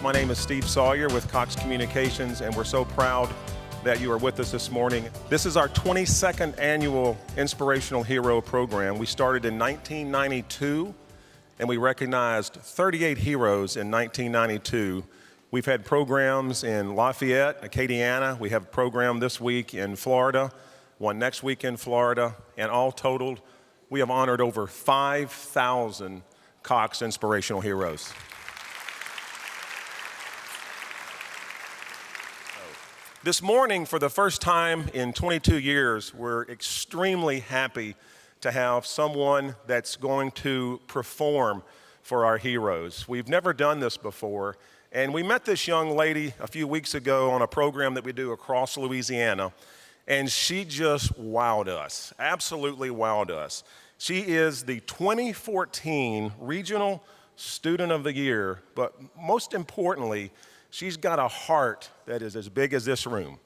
My name is Steve Sawyer with Cox Communications, and we're so proud that you are with us this morning. This is our 22nd annual Inspirational Hero program. We started in 1992, and we recognized 38 heroes in 1992. We've had programs in Lafayette, Acadiana. We have a program this week in Florida, one next week in Florida, and all totaled, we have honored over 5,000 Cox Inspirational Heroes. This morning, for the first time in 22 years, we're extremely happy to have someone that's going to perform for our heroes. We've never done this before, and we met this young lady a few weeks ago on a program that we do across Louisiana, and she just wowed us, absolutely wowed us. She is the 2014 Regional Student of the Year, but most importantly, she's got a heart that is as big as this room.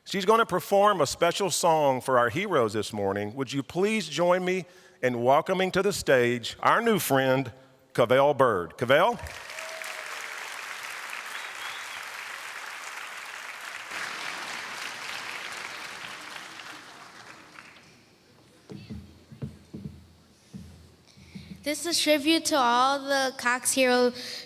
She's going to perform a special song for our heroes this morning. Would you please join me in welcoming to the stage our new friend, Cavell Bird. Cavell? This is a tribute to all the Cox heroes.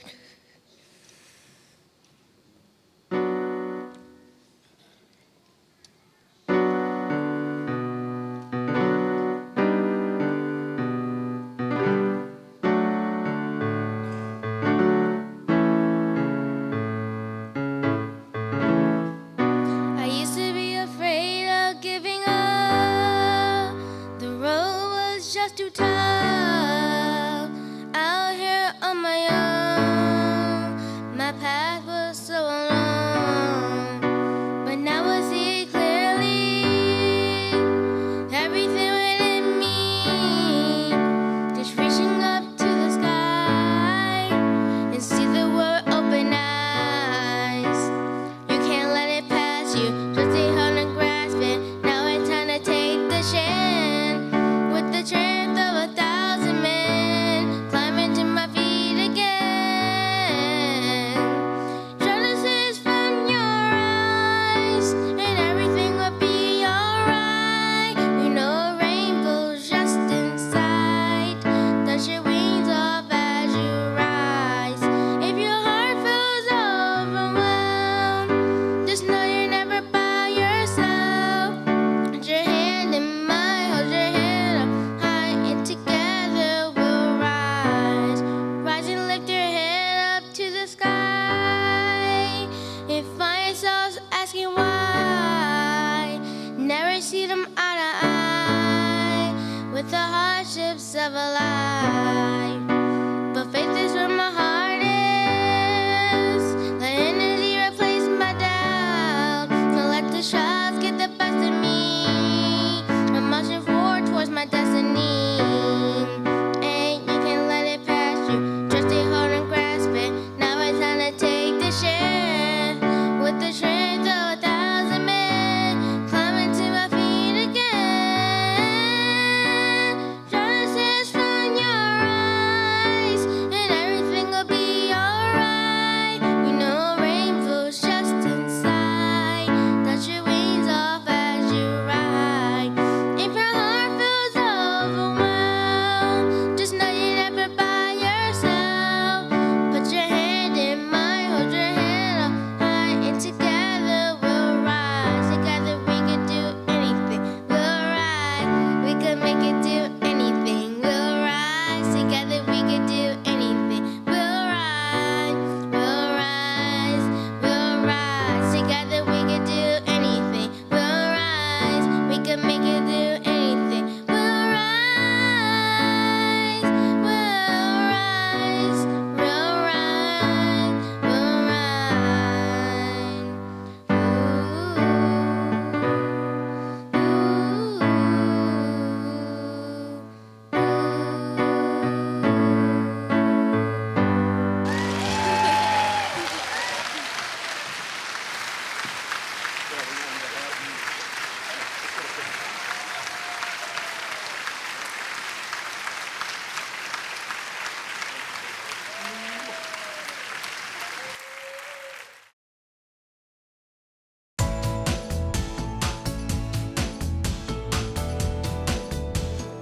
I used to be afraid of giving up. The road was just too tough. Out here on my own, my path was so alone. But now I see it clearly. Everything within me, just reaching up to the sky and see the world open eyes. You can't let it pass you, just stay hard and grasp it. Now it's time to take the chance with the strength of a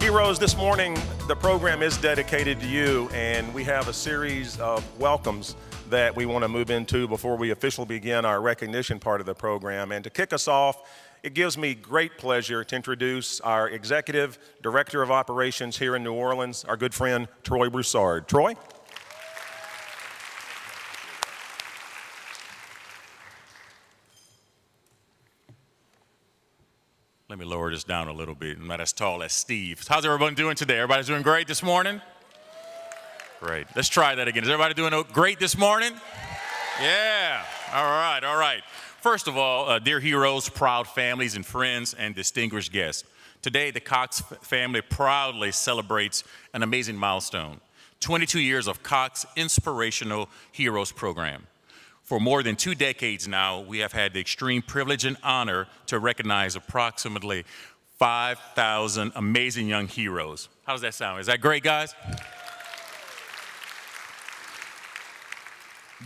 Heroes, this morning the program is dedicated to you, and we have a series of welcomes that we want to move into before we officially begin our recognition part of the program. And to kick us off, it gives me great pleasure to introduce our Executive Director of Operations here in New Orleans, our good friend Troy Broussard. Troy? Let me lower this down a little bit. I'm not as tall as Steve. How's everyone doing today? Everybody's doing great this morning? Great. Let's try that again. Is everybody doing great this morning? Yeah. All right, all right. First of all, dear heroes, proud families and friends, and distinguished guests. Today, the Cox family proudly celebrates an amazing milestone, 22 years of Cox Inspirational Heroes program. For more than 2 decades now, we have had the extreme privilege and honor to recognize approximately 5,000 amazing young heroes. How does that sound? Is that great, guys?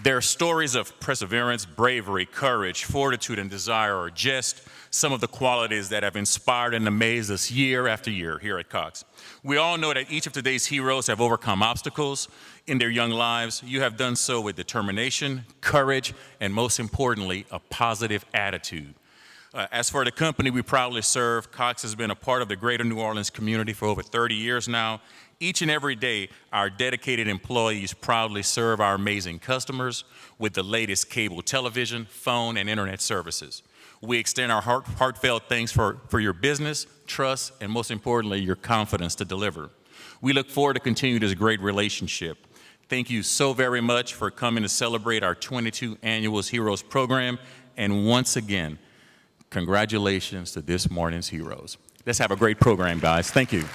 Their stories of perseverance, bravery, courage, fortitude, and desire are just some of the qualities that have inspired and amazed us year after year here at Cox. We all know that each of today's heroes have overcome obstacles in their young lives. You have done so with determination, courage, and most importantly, a positive attitude. As for the company we proudly serve, Cox has been a part of the greater New Orleans community for over 30 years now. Each and every day, our dedicated employees proudly serve our amazing customers with the latest cable television, phone, and internet services. We extend our heartfelt thanks for your business, trust, and most importantly, your confidence to deliver. We look forward to continue this great relationship. Thank you so very much for coming to celebrate our 22 Annual Heroes program. And once again, congratulations to this morning's heroes. Let's have a great program, guys. Thank you.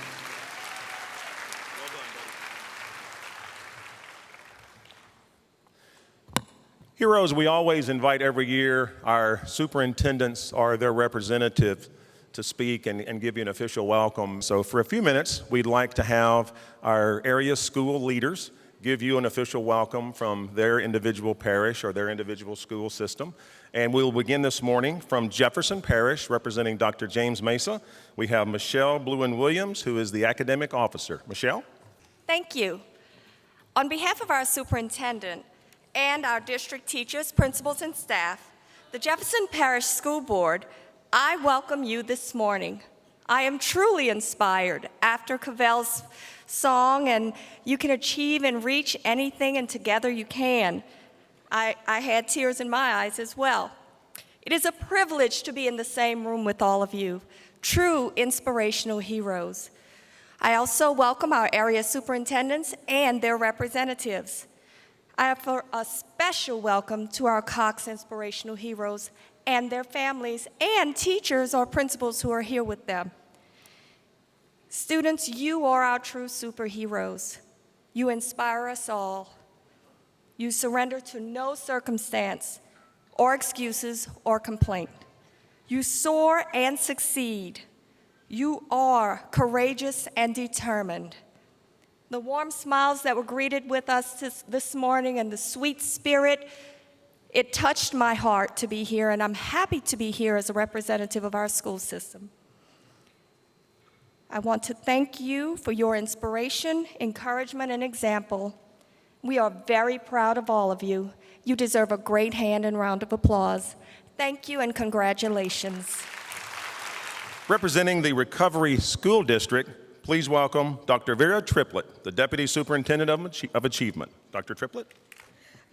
Heroes, we always invite every year our superintendents or their representative to speak and give you an official welcome. So for a few minutes, we'd like to have our area school leaders give you an official welcome from their individual parish or their individual school system. And we'll begin this morning from Jefferson Parish, representing Dr. James Mesa. We have Michelle Bluen-Williams, who is the academic officer. Michelle? Thank you. On behalf of our superintendent and our district teachers, principals, and staff, the Jefferson Parish School Board, I welcome you this morning. I am truly inspired after Cavell's song, and you can achieve and reach anything, and together you can. I had tears in my eyes as well. It is a privilege to be in the same room with all of you, true inspirational heroes. I also welcome our area superintendents and their representatives. I offer a special welcome to our Cox Inspirational Heroes and their families and teachers or principals who are here with them. Students, you are our true superheroes. You inspire us all. You surrender to no circumstance or excuses or complaint. You soar and succeed. You are courageous and determined. The warm smiles that were greeted with us this morning and the sweet spirit, it touched my heart to be here, and I'm happy to be here as a representative of our school system. I want to thank you for your inspiration, encouragement, and example. We are very proud of all of you. You deserve a great hand and round of applause. Thank you and congratulations. Representing the Recovery School District, please welcome Dr. Vera Triplett, the Deputy Superintendent of Achievement. Dr. Triplett?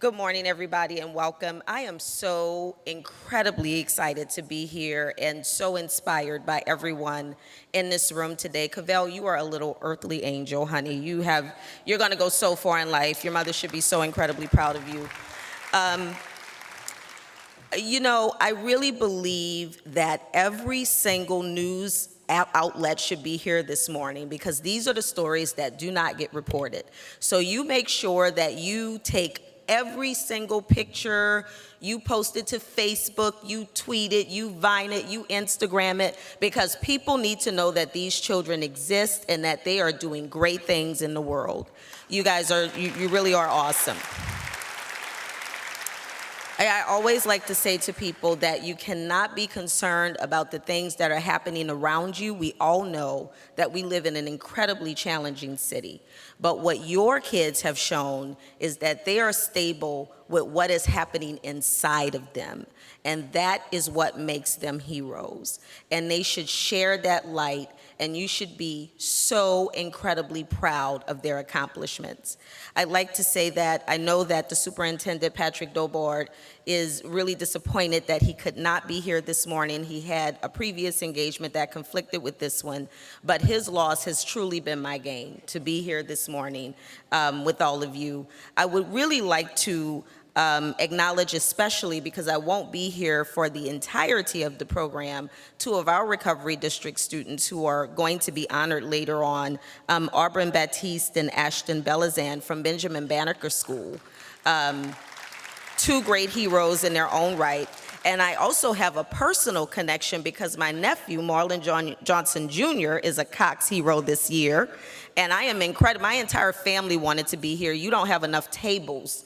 Good morning, everybody, and welcome. I am so incredibly excited to be here and so inspired by everyone in this room today. Cavell, you are a little earthly angel, honey. You're going to go so far in life. Your mother should be so incredibly proud of you. You know, I really believe that every single news outlet should be here this morning because these are the stories that do not get reported. So you make sure that you take every single picture, you post it to Facebook, you tweet it, you Vine it, you Instagram it, because people need to know that these children exist and that they are doing great things in the world. You guys you really are awesome. I always like to say to people that you cannot be concerned about the things that are happening around you. We all know that we live in an incredibly challenging city. But what your kids have shown is that they are stable with what is happening inside of them. And that is what makes them heroes. And they should share that light, and you should be so incredibly proud of their accomplishments. I'd like to say that I know that the Superintendent, Patrick Dobord, is really disappointed that he could not be here this morning. He had a previous engagement that conflicted with this one, but his loss has truly been my gain to be here this morning with all of you. I would really like to acknowledge, especially because I won't be here for the entirety of the program, two of our Recovery District students who are going to be honored later on, Auburn Baptiste and Ashton Belazan from Benjamin Banneker School. Two great heroes in their own right. And I also have a personal connection because my nephew, Marlon Johnson Jr., is a Cox hero this year. And I am incredible. My entire family wanted to be here. You don't have enough tables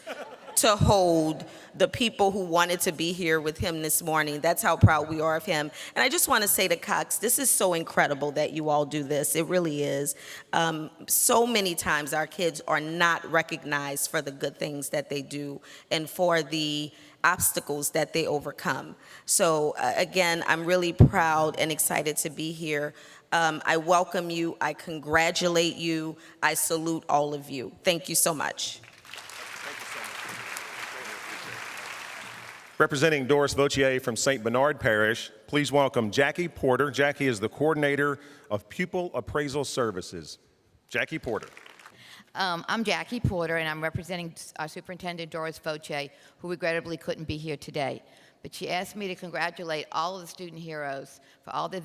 to hold the people who wanted to be here with him this morning. That's how proud we are of him. And I just want to say to Cox, this is so incredible that you all do this. It really is. So many times our kids are not recognized for the good things that they do and for the obstacles that they overcome. So again, I'm really proud and excited to be here. I welcome you. I congratulate you. I salute all of you. Thank you so much. Representing Doris Vautier from St. Bernard Parish, please welcome Jackie Porter. Jackie is the coordinator of Pupil Appraisal Services. Jackie Porter. I'm Jackie Porter, and I'm representing our superintendent, Doris Vautier, who regrettably couldn't be here today. But she asked me to congratulate all of the student heroes for all that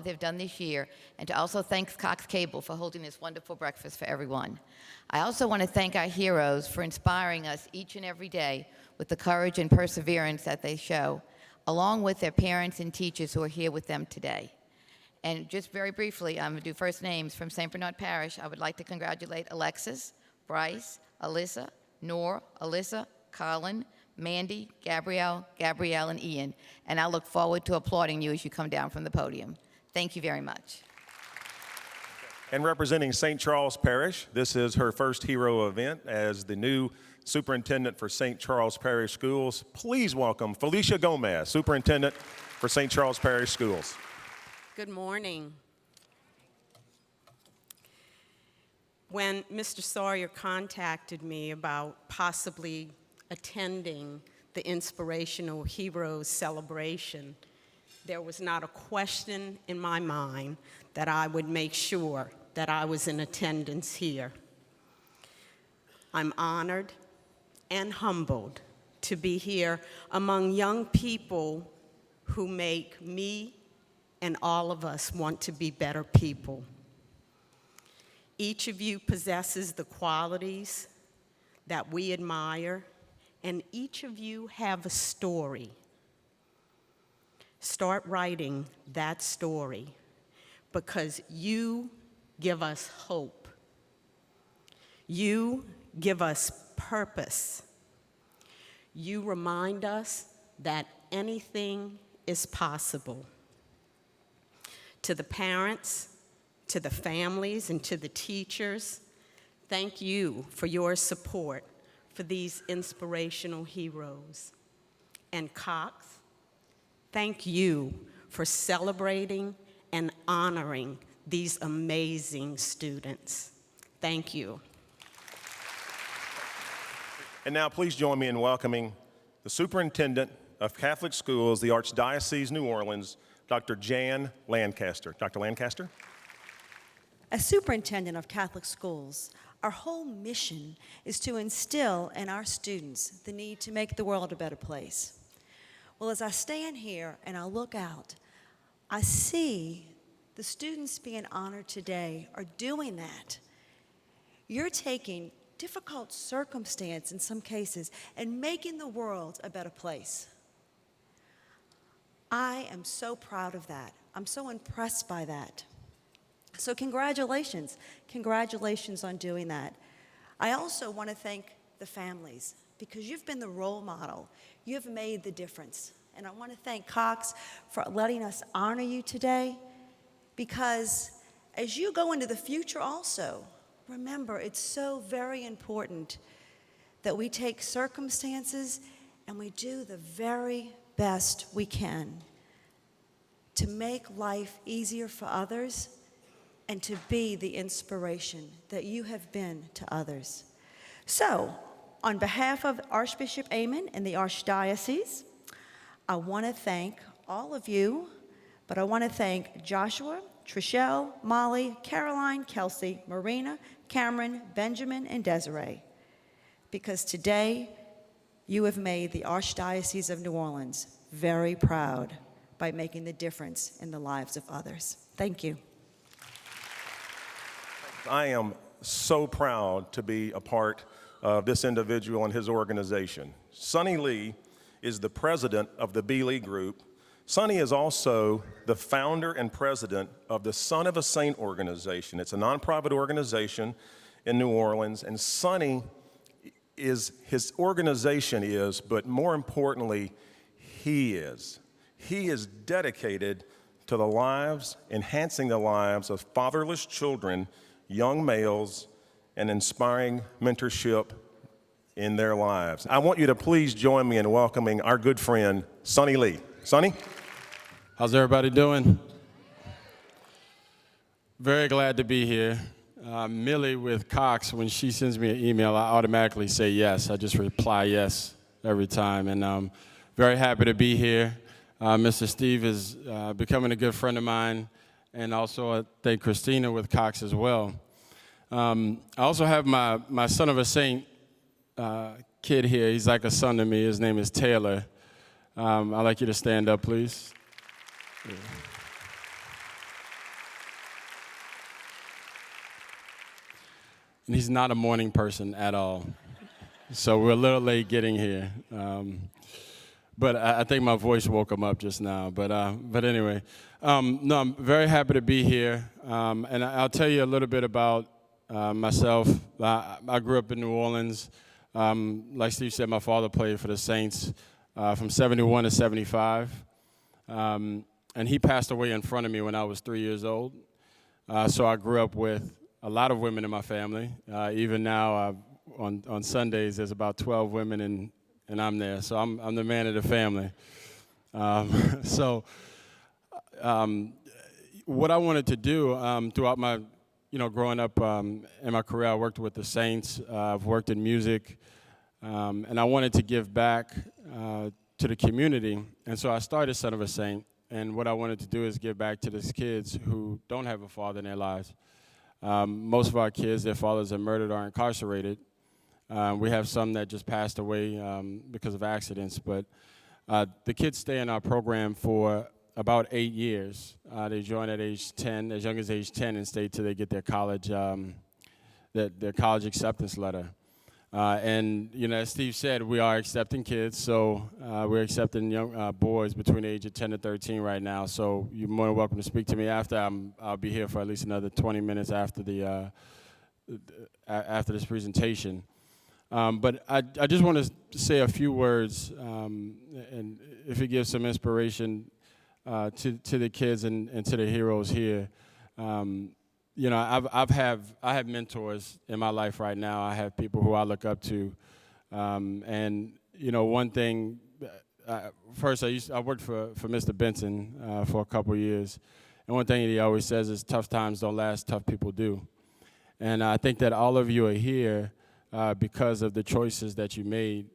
they've done this year, and to also thank Cox Cable for holding this wonderful breakfast for everyone. I also want to thank our heroes for inspiring us each and every day with the courage and perseverance that they show, along with their parents and teachers who are here with them today. And just very briefly, I'm going to do first names from St. Bernard Parish. I would like to congratulate Alexis, Bryce, Alyssa, Nor, Alyssa, Colin, Mandy, Gabrielle, and Ian. And I look forward to applauding you as you come down from the podium. Thank you very much. And representing St. Charles Parish, this is her first hero event as the new superintendent for St. Charles Parish Schools. Please welcome Felicia Gomez, superintendent for St. Charles Parish Schools. Good morning. When Mr. Sawyer contacted me about possibly attending the Inspirational Heroes celebration, there was not a question in my mind that I would make sure that I was in attendance here. I'm honored and humbled to be here among young people who make me and all of us want to be better people. Each of you possesses the qualities that we admire, and each of you have a story. Start writing that story, because you give us hope. You give us purpose. You remind us that anything is possible. To the parents, to the families, and to the teachers, thank you for your support for these inspirational heroes. And Cox, thank you for celebrating and honoring these amazing students. Thank you. And now please join me in welcoming the superintendent of Catholic Schools, the Archdiocese New Orleans, Dr. Jan Lancaster. Dr. Lancaster? As superintendent of Catholic schools, our whole mission is to instill in our students the need to make the world a better place. Well, as I stand here and I look out, I see the students being honored today are doing that. You're taking difficult circumstance in some cases and making the world a better place. I am so proud of that. I'm so impressed by that. So congratulations. Congratulations on doing that. I also want to thank the families. because you've been the role model. You've made the difference. And I want to thank Cox for letting us honor you today, because as you go into the future also, remember, it's so very important that we take circumstances and we do the very best we can to make life easier for others and to be the inspiration that you have been to others. So, on behalf of Archbishop Amon and the Archdiocese, I want to thank all of you, but I want to thank Joshua, Trishelle, Molly, Caroline, Kelsey, Marina, Cameron, Benjamin, and Desiree, because today you have made the Archdiocese of New Orleans very proud by making the difference in the lives of others. Thank you. I am so proud to be a part of this individual and his organization. Sonny Lee is the president of the B. Lee Group. Sonny is also the founder and president of the Son of a Saint organization. It's a nonprofit organization in New Orleans, and Sonny is, his organization is, but more importantly, he is. He is dedicated to the lives, enhancing the lives of fatherless children, young males, and inspiring mentorship in their lives. I want you to please join me in welcoming our good friend, Sonny Lee. Sonny? How's everybody doing? Very glad to be here. Millie with Cox, when she sends me an email, I automatically say yes. I just reply yes every time, and I'm very happy to be here. Mr. Steve is becoming a good friend of mine, and also I thank Christina with Cox as well. I also have my Son of a Saint kid here. He's like a son to me. His name is Taylor. I'd like you to stand up, please. Yeah. And he's not a morning person at all. So we're a little late getting here. But I think my voice woke him up just now. But anyway, no, I'm very happy to be here. And I'll tell you a little bit about myself. I grew up in New Orleans. Like Steve said, my father played for the Saints from 71 to 75. And he passed away in front of me when I was 3 years old. So I grew up with a lot of women in my family. Even now, on Sundays, there's about 12 women, and I'm there. So I'm the man of the family. What I wanted to do throughout my, growing up in my career, I worked with the Saints. I've worked in music, and I wanted to give back to the community. And so I started Son of a Saint. And what I wanted to do is give back to these kids who don't have a father in their lives. Most of our kids, their fathers are murdered or incarcerated. We have some that just passed away because of accidents, but the kids stay in our program for about 8 years. They join at age 10, as young as age 10, and stay till they get their college, their college acceptance letter. And as Steve said, we are accepting kids, so we're accepting young boys between the age of 10 to 13 right now. So you're more than welcome to speak to me after. I'll be here for at least another 20 minutes after after this presentation. But I just want to say a few words, and if it gives some inspiration to the kids and to the heroes here. I have mentors in my life right now. I have people who I look up to, and one thing. First, I worked for Mr. Benson for a couple years, and one thing he always says is, "Tough times don't last, tough people do." And I think that all of you are here because of the choices that you made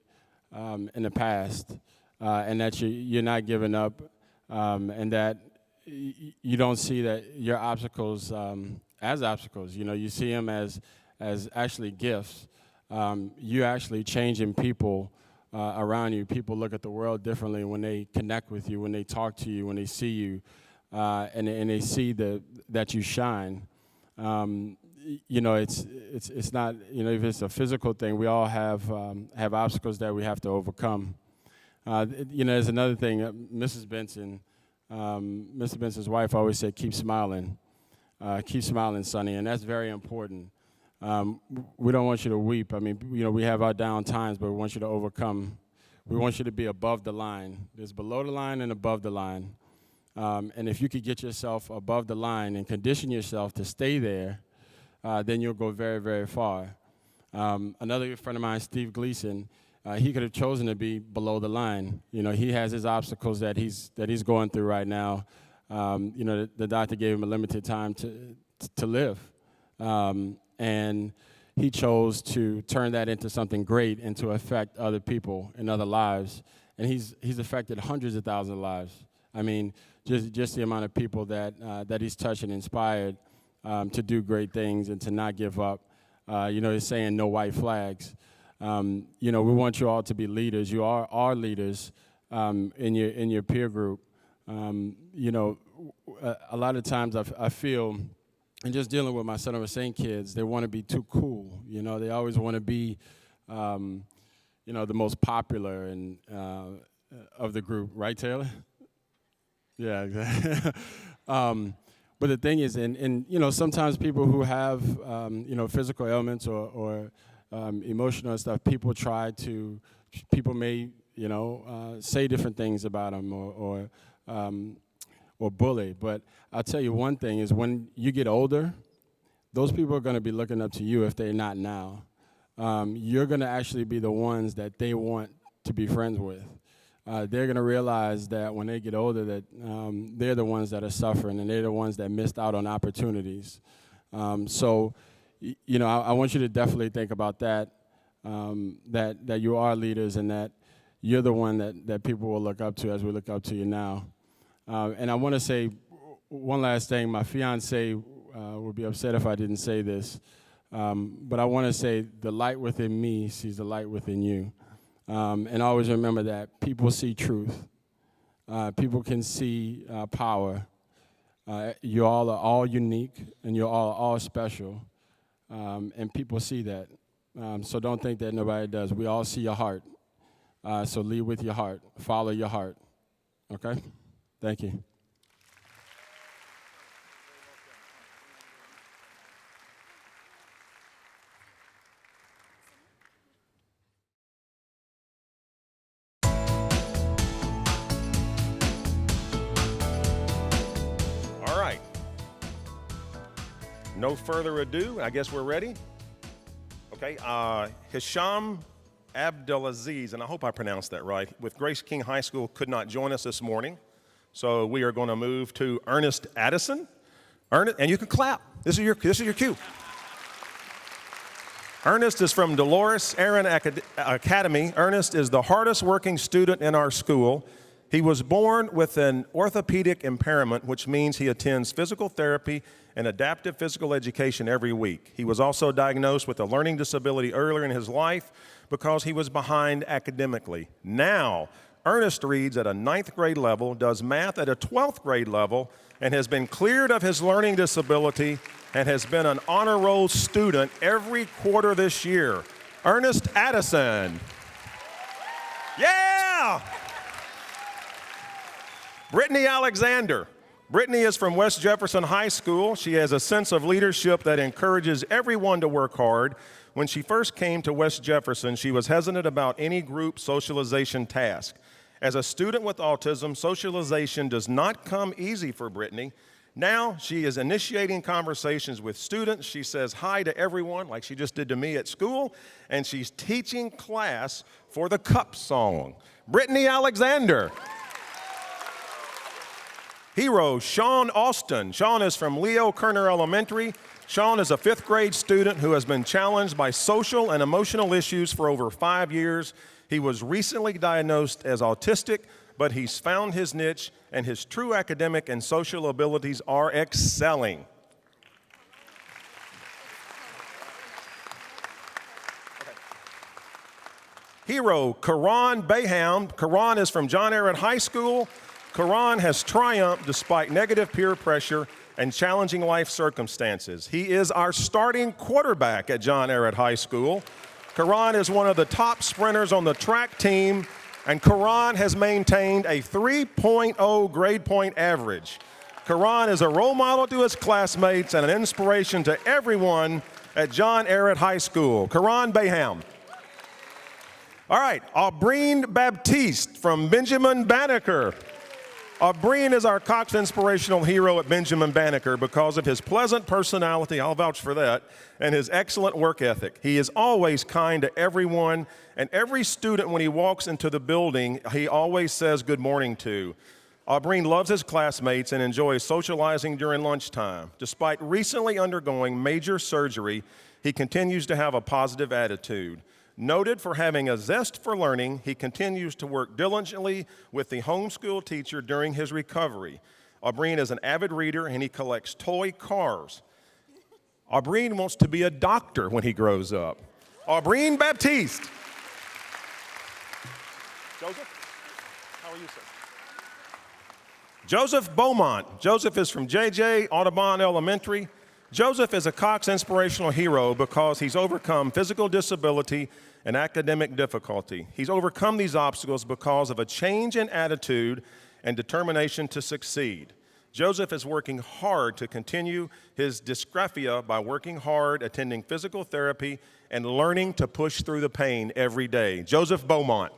in the past, and that you're not giving up, and that you don't see that your obstacles as obstacles. You see them as actually gifts. You're actually changing people around you. People look at the world differently when they connect with you, when they talk to you, when they see you, and they see that you shine. It's not, if it's a physical thing, we all have obstacles that we have to overcome. There's another thing. Mrs. Benson, Mr. Benson's wife always said, "Keep smiling, Sonny," and that's very important. We don't want you to weep. I mean, we have our down times, but we want you to overcome. We want you to be above the line. There's below the line and above the line. And if you could get yourself above the line and condition yourself to stay there, then you'll go very, very far. Another friend of mine, Steve Gleason, he could have chosen to be below the line. He has his obstacles that he's going through right now. The doctor gave him a limited time to live. And he chose to turn that into something great and to affect other people and other lives. And he's affected hundreds of thousands of lives. I mean, just the amount of people that he's touched and inspired to do great things and to not give up. He's saying no white flags. We want you all to be leaders. You are our leaders in your peer group. A lot of times I feel, and just dealing with my Son of a Saint kids, they want to be too cool. They always want to be, the most popular and of the group, right, Taylor? Yeah, exactly. But the thing is, and sometimes people who have, physical ailments or emotional stuff, people may, say different things about them or bully. But I'll tell you one thing is when you get older, those people are going to be looking up to you if they're not now. You're going to actually be the ones that they want to be friends with. They're going to realize that when they get older that they're the ones that are suffering and they're the ones that missed out on opportunities. So I want you to definitely think about that, that you are leaders and that you're the one that people will look up to as we look up to you now. And I want to say one last thing. My fiance would be upset if I didn't say this, but I want to say the light within me sees the light within you. And always remember that people see truth. People can see power. You all are all unique, and you're all special. And people see that. So don't think that nobody does. We all see your heart. So lead with your heart. Follow your heart. Okay? Thank you. All right. No further ado, I guess we're ready. Okay, Hisham Abdelaziz, and I hope I pronounced that right, with Grace King High School could not join us this morning. So we are going to move to Ernest Addison. Ernest, and you can clap. This is your cue. Ernest is from Dolores Aaron Academy. Ernest is the hardest working student in our school. He was born with an orthopedic impairment, which means he attends physical therapy and adaptive physical education every week. He was also diagnosed with a learning disability earlier in his life because he was behind academically. Now, Ernest reads at a 9th grade level, does math at a 12th grade level, and has been cleared of his learning disability and has been an honor roll student every quarter this year. Ernest Addison. Yeah! Brittany Alexander. Brittany is from West Jefferson High School. She has a sense of leadership that encourages everyone to work hard. When she first came to West Jefferson, she was hesitant about any group socialization task. As a student with autism, socialization does not come easy for Brittany. Now she is initiating conversations with students. She says hi to everyone, like she just did to me at school, and she's teaching class for the Cup song. Brittany Alexander. Hero, Sean Austin. Sean is from Leo Kerner Elementary. Sean is a 5th grade student who has been challenged by social and emotional issues for over 5 years. He was recently diagnosed as autistic, but he's found his niche and his true academic and social abilities are excelling. Hero, Karan Bayham. Karan is from John Ehret High School. Karan has triumphed despite negative peer pressure and challenging life circumstances. He is our starting quarterback at John Ehret High School. Karan is one of the top sprinters on the track team, and Karan has maintained a 3.0 grade point average. Karan is a role model to his classmates and an inspiration to everyone at John Ehret High School, Karan Bayham. All right, Aubreen Baptiste from Benjamin Banneker. Aubreen is our Cox Inspirational Hero at Benjamin Banneker because of his pleasant personality, I'll vouch for that, and his excellent work ethic. He is always kind to everyone, and every student when he walks into the building, he always says good morning to. Aubreen loves his classmates and enjoys socializing during lunchtime. Despite recently undergoing major surgery, he continues to have a positive attitude. Noted for having a zest for learning, he continues to work diligently with the homeschool teacher during his recovery. Aubreen is an avid reader and he collects toy cars. Aubreen wants to be a doctor when he grows up. Aubreen Baptiste. Joseph, how are you, sir? Joseph Beaumont. Joseph is from J.J. Audubon Elementary. Joseph is a Cox Inspirational Hero because he's overcome physical disability and academic difficulty. He's overcome these obstacles because of a change in attitude and determination to succeed. Joseph is working hard to continue his dysgraphia by working hard, attending physical therapy, and learning to push through the pain every day. Joseph Beaumont.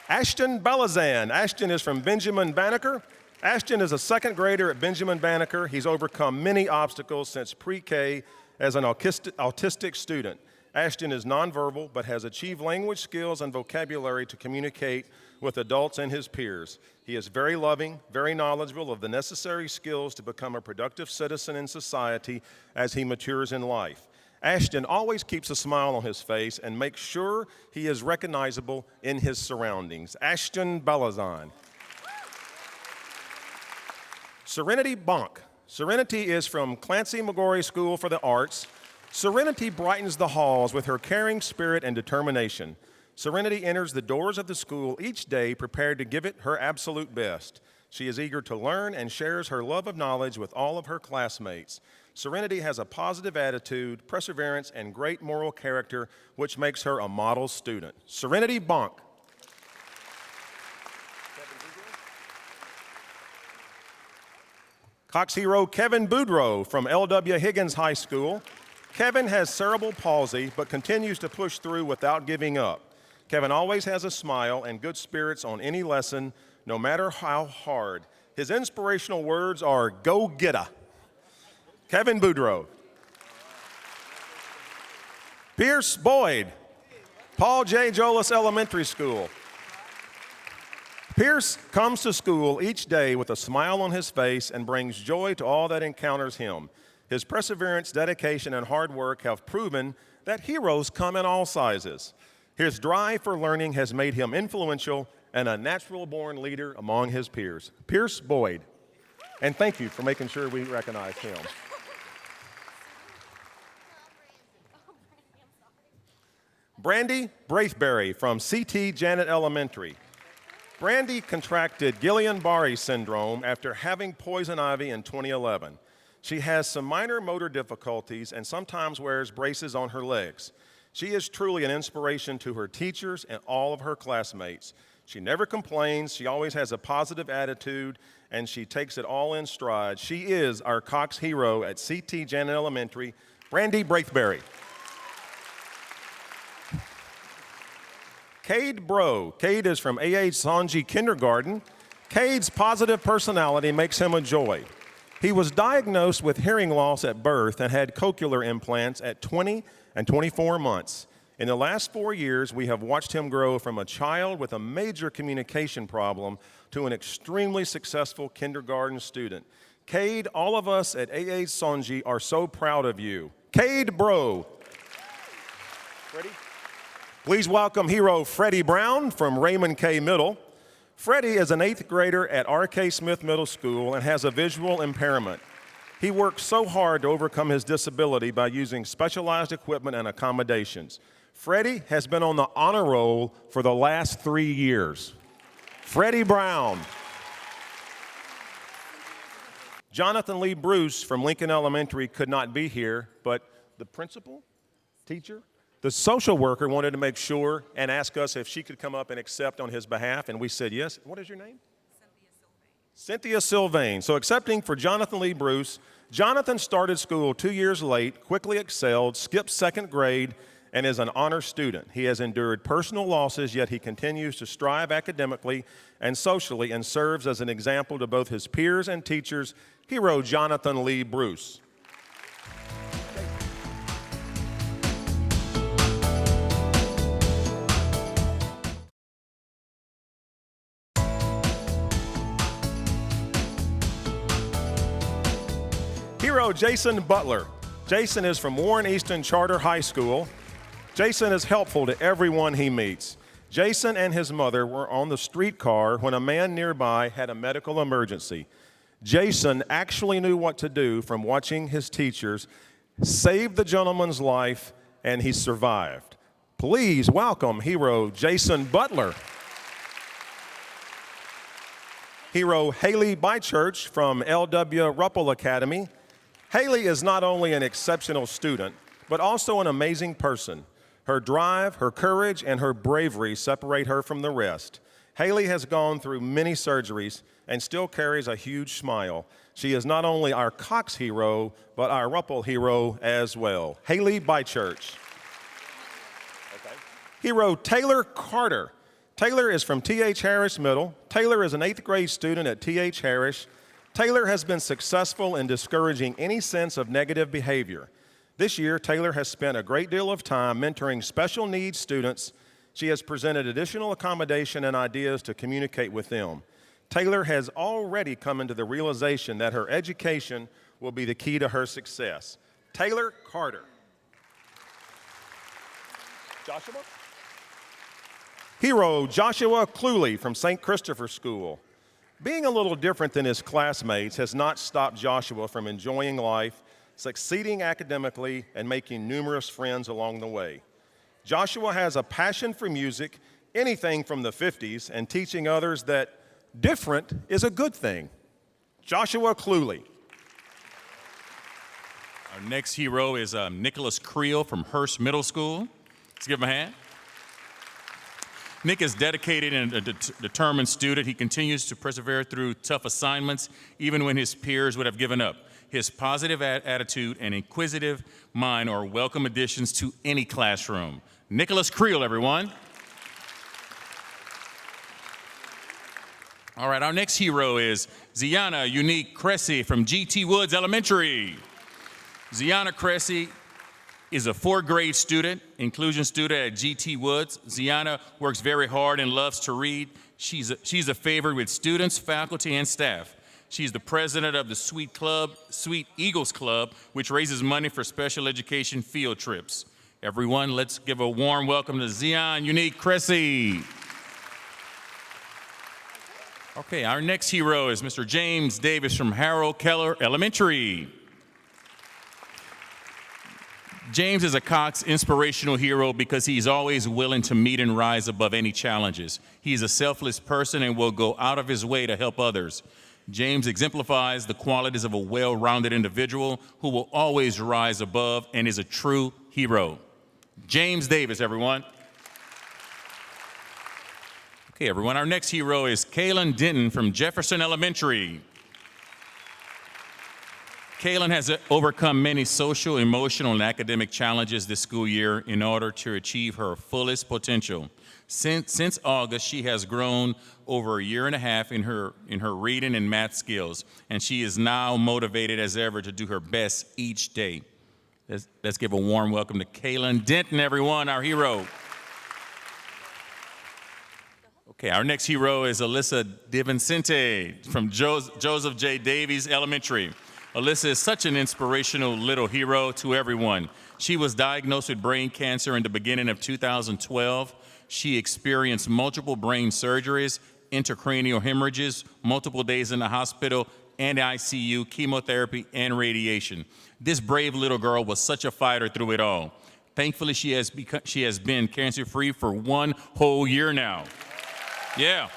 Ashton Belazan. Ashton is from Benjamin Banneker. Ashton is a second grader at Benjamin Banneker. He's overcome many obstacles since pre-K as an autistic student. Ashton is nonverbal but has achieved language skills and vocabulary to communicate with adults and his peers. He is very loving, very knowledgeable of the necessary skills to become a productive citizen in society as he matures in life. Ashton always keeps a smile on his face and makes sure he is recognizable in his surroundings. Ashton Belazan. Serenity Bonk. Serenity is from Clancy McGorry School for the Arts. Serenity brightens the halls with her caring spirit and determination. Serenity enters the doors of the school each day prepared to give it her absolute best. She is eager to learn and shares her love of knowledge with all of her classmates. Serenity has a positive attitude, perseverance, and great moral character, which makes her a model student. Serenity Bonk. Cox hero Kevin Boudreau from L.W. Higgins High School. Kevin has cerebral palsy but continues to push through without giving up. Kevin always has a smile and good spirits on any lesson, no matter how hard. His inspirational words are, "Go getta." Kevin Boudreau. Pierce Boyd, Paul J. Jolis Elementary School. Pierce comes to school each day with a smile on his face and brings joy to all that encounters him. His perseverance, dedication, and hard work have proven that heroes come in all sizes. His drive for learning has made him influential and a natural-born leader among his peers. Pierce Boyd. And thank you for making sure we recognize him. Brandy Braithberry from C.T. Janet Elementary. Brandy contracted Guillain-Barré syndrome after having poison ivy in 2011. She has some minor motor difficulties and sometimes wears braces on her legs. She is truly an inspiration to her teachers and all of her classmates. She never complains, she always has a positive attitude, and she takes it all in stride. She is our Cox hero at C.T. Janet Elementary, Brandy Braithberry. Cade Bro. Cade is from A.H. Sanji Kindergarten. Cade's positive personality makes him a joy. He was diagnosed with hearing loss at birth and had cochlear implants at 20 and 24 months. In the last 4 years, we have watched him grow from a child with a major communication problem to an extremely successful kindergarten student. Cade, all of us at A.H. Sanji are so proud of you. Cade Bro. Ready? Please welcome hero Freddie Brown from Raymond K. Middle. Freddie is an 8th grader at R.K. Smith Middle School and has a visual impairment. He works so hard to overcome his disability by using specialized equipment and accommodations. Freddie has been on the honor roll for the last 3 years. Freddie Brown. Jonathan Lee Bruce from Lincoln Elementary could not be here, but the principal, teacher, the social worker wanted to make sure and ask us if she could come up and accept on his behalf, and we said yes. What is your name? Cynthia Sylvain. So accepting for Jonathan Lee Bruce. Jonathan started school 2 years late, quickly excelled, skipped second grade, and is an honor student. He has endured personal losses, yet he continues to strive academically and socially and serves as an example to both his peers and teachers. Hero Jonathan Lee Bruce. Hero Jason Butler. Jason is from Warren Easton Charter High School. Jason is helpful to everyone he meets. Jason and his mother were on the streetcar when a man nearby had a medical emergency. Jason actually knew what to do from watching his teachers, saved the gentleman's life, and he survived. Please welcome hero Jason Butler. Hero Haley Bychurch from L.W. Ruppel Academy. Haley is not only an exceptional student, but also an amazing person. Her drive, her courage, and her bravery separate her from the rest. Haley has gone through many surgeries and still carries a huge smile. She is not only our Cox hero, but our Ruppel hero as well. Haley Bychurch. Okay. Hero Taylor Carter. Taylor is from T.H. Harris Middle. Taylor is an 8th grade student at T.H. Harris. Taylor has been successful in discouraging any sense of negative behavior. This year, Taylor has spent a great deal of time mentoring special needs students. She has presented additional accommodation and ideas to communicate with them. Taylor has already come into the realization that her education will be the key to her success. Taylor Carter. Joshua? Hero Joshua Cluley from St. Christopher School. Being a little different than his classmates has not stopped Joshua from enjoying life, succeeding academically, and making numerous friends along the way. Joshua has a passion for music, anything from the 50s, and teaching others that different is a good thing. Joshua Cluley. Our next hero is Nicholas Creel from Hearst Middle School. Let's give him a hand. Nick is dedicated and a determined student. He continues to persevere through tough assignments, even when his peers would have given up. His positive attitude and inquisitive mind are welcome additions to any classroom. Nicholas Creel, everyone. All right, our next hero is Ziana Unique Cressy from G.T. Woods Elementary. Ziana Cressy is a 4th grade student, inclusion student at G.T. Woods. Ziana works very hard and loves to read. She's a favorite with students, faculty, and staff. She's the president of the Sweet Eagles Club, which raises money for special education field trips. Everyone, let's give a warm welcome to Zion Unique Cressy. Okay, our next hero is Mr. James Davis from Harold Keller Elementary. James is a Cox inspirational hero because he's always willing to meet and rise above any challenges. He's a selfless person and will go out of his way to help others. James exemplifies the qualities of a well-rounded individual who will always rise above and is a true hero. James Davis, everyone. Okay, everyone, our next hero is Kaylin Denton from Jefferson Elementary. Kaylin has overcome many social, emotional, and academic challenges this school year in order to achieve her fullest potential. Since August, she has grown over a year and a half in her reading and math skills, and she is now motivated as ever to do her best each day. Let's give a warm welcome to Kaylin Denton, everyone, our hero. Okay, our next hero is Alyssa DiVincente from Joseph J. Davies Elementary. Alyssa is such an inspirational little hero to everyone. She was diagnosed with brain cancer in the beginning of 2012. She experienced multiple brain surgeries, intracranial hemorrhages, multiple days in the hospital and ICU, chemotherapy, and radiation. This brave little girl was such a fighter through it all. Thankfully, she has been cancer-free for 1 whole year now. Yeah.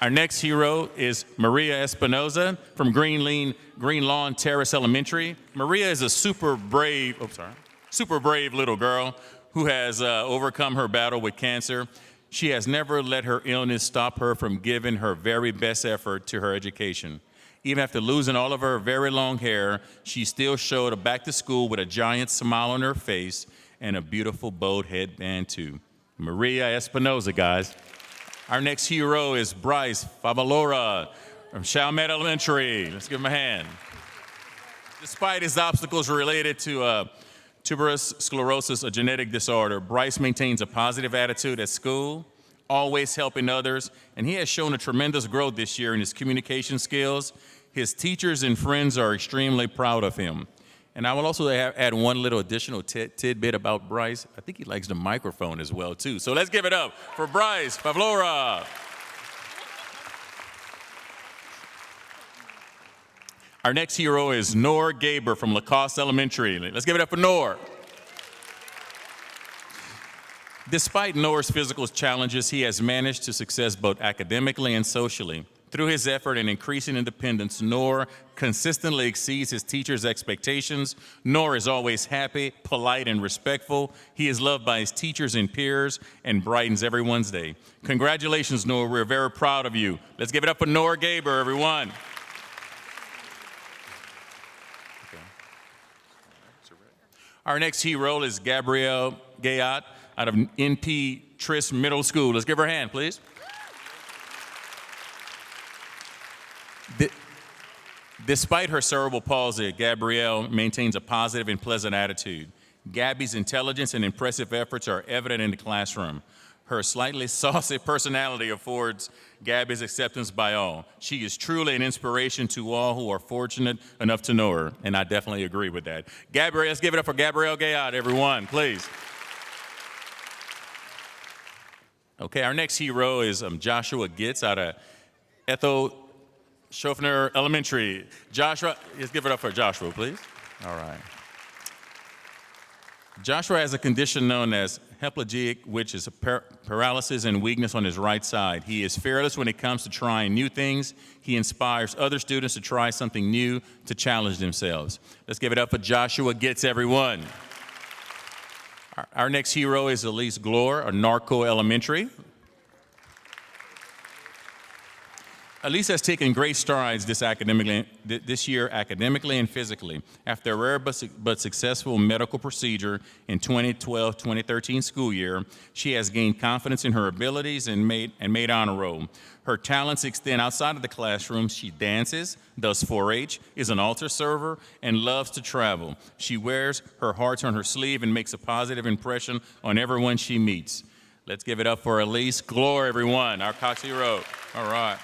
Our next hero is Maria Espinoza from Green Lawn Terrace Elementary. Maria is a super brave little girl who has overcome her battle with cancer. She has never let her illness stop her from giving her very best effort to her education. Even after losing all of her very long hair, she still showed up back to school with a giant smile on her face and a beautiful bold headband too. Maria Espinoza, guys. Our next hero is Bryce Favalora from Chalmette Elementary. Let's give him a hand. Despite his obstacles related to tuberous sclerosis, a genetic disorder, Bryce maintains a positive attitude at school, always helping others, and he has shown a tremendous growth this year in his communication skills. His teachers and friends are extremely proud of him. And I will also add one little additional tidbit about Bryce. I think he likes the microphone as well, too. So let's give it up for Bryce Pavlora. Our next hero is Noor Gaber from Lacoste Elementary. Let's give it up for Noor. Despite Noor's physical challenges, he has managed to success both academically and socially. Through his effort in increasing independence, Noor consistently exceeds his teachers' expectations. Noor is always happy, polite, and respectful. He is loved by his teachers and peers and brightens everyone's day. Congratulations, Noor. We're very proud of you. Let's give it up for Noor Gaber, everyone. Our next hero is Gabrielle Gayat out of NP Tris Middle School. Let's give her a hand, please. Despite her cerebral palsy, Gabrielle maintains a positive and pleasant attitude. Gabby's intelligence and impressive efforts are evident in the classroom. Her slightly saucy personality affords Gabby's acceptance by all. She is truly an inspiration to all who are fortunate enough to know her, and I definitely agree with that. Gabrielle, let's give it up for Gabrielle Gayat, everyone, please. Okay, our next hero is Joshua Gitz out of Ethel Schofner Elementary. Joshua, let's give it up for Joshua, please. All right. Joshua has a condition known as hemiplegic, which is a paralysis and weakness on his right side. He is fearless when it comes to trying new things. He inspires other students to try something new to challenge themselves. Let's give it up for Joshua Gitz, everyone. Our next hero is Elise Glore of Narco Elementary. Elise has taken great strides this year academically and physically. After a rare but successful medical procedure in 2012-2013 school year, she has gained confidence in her abilities and made honor roll. Her talents extend outside of the classroom. She dances, does 4-H, is an altar server, and loves to travel. She wears her heart on her sleeve and makes a positive impression on everyone she meets. Let's give it up for Elise Glore, everyone, our Cox hero. All right.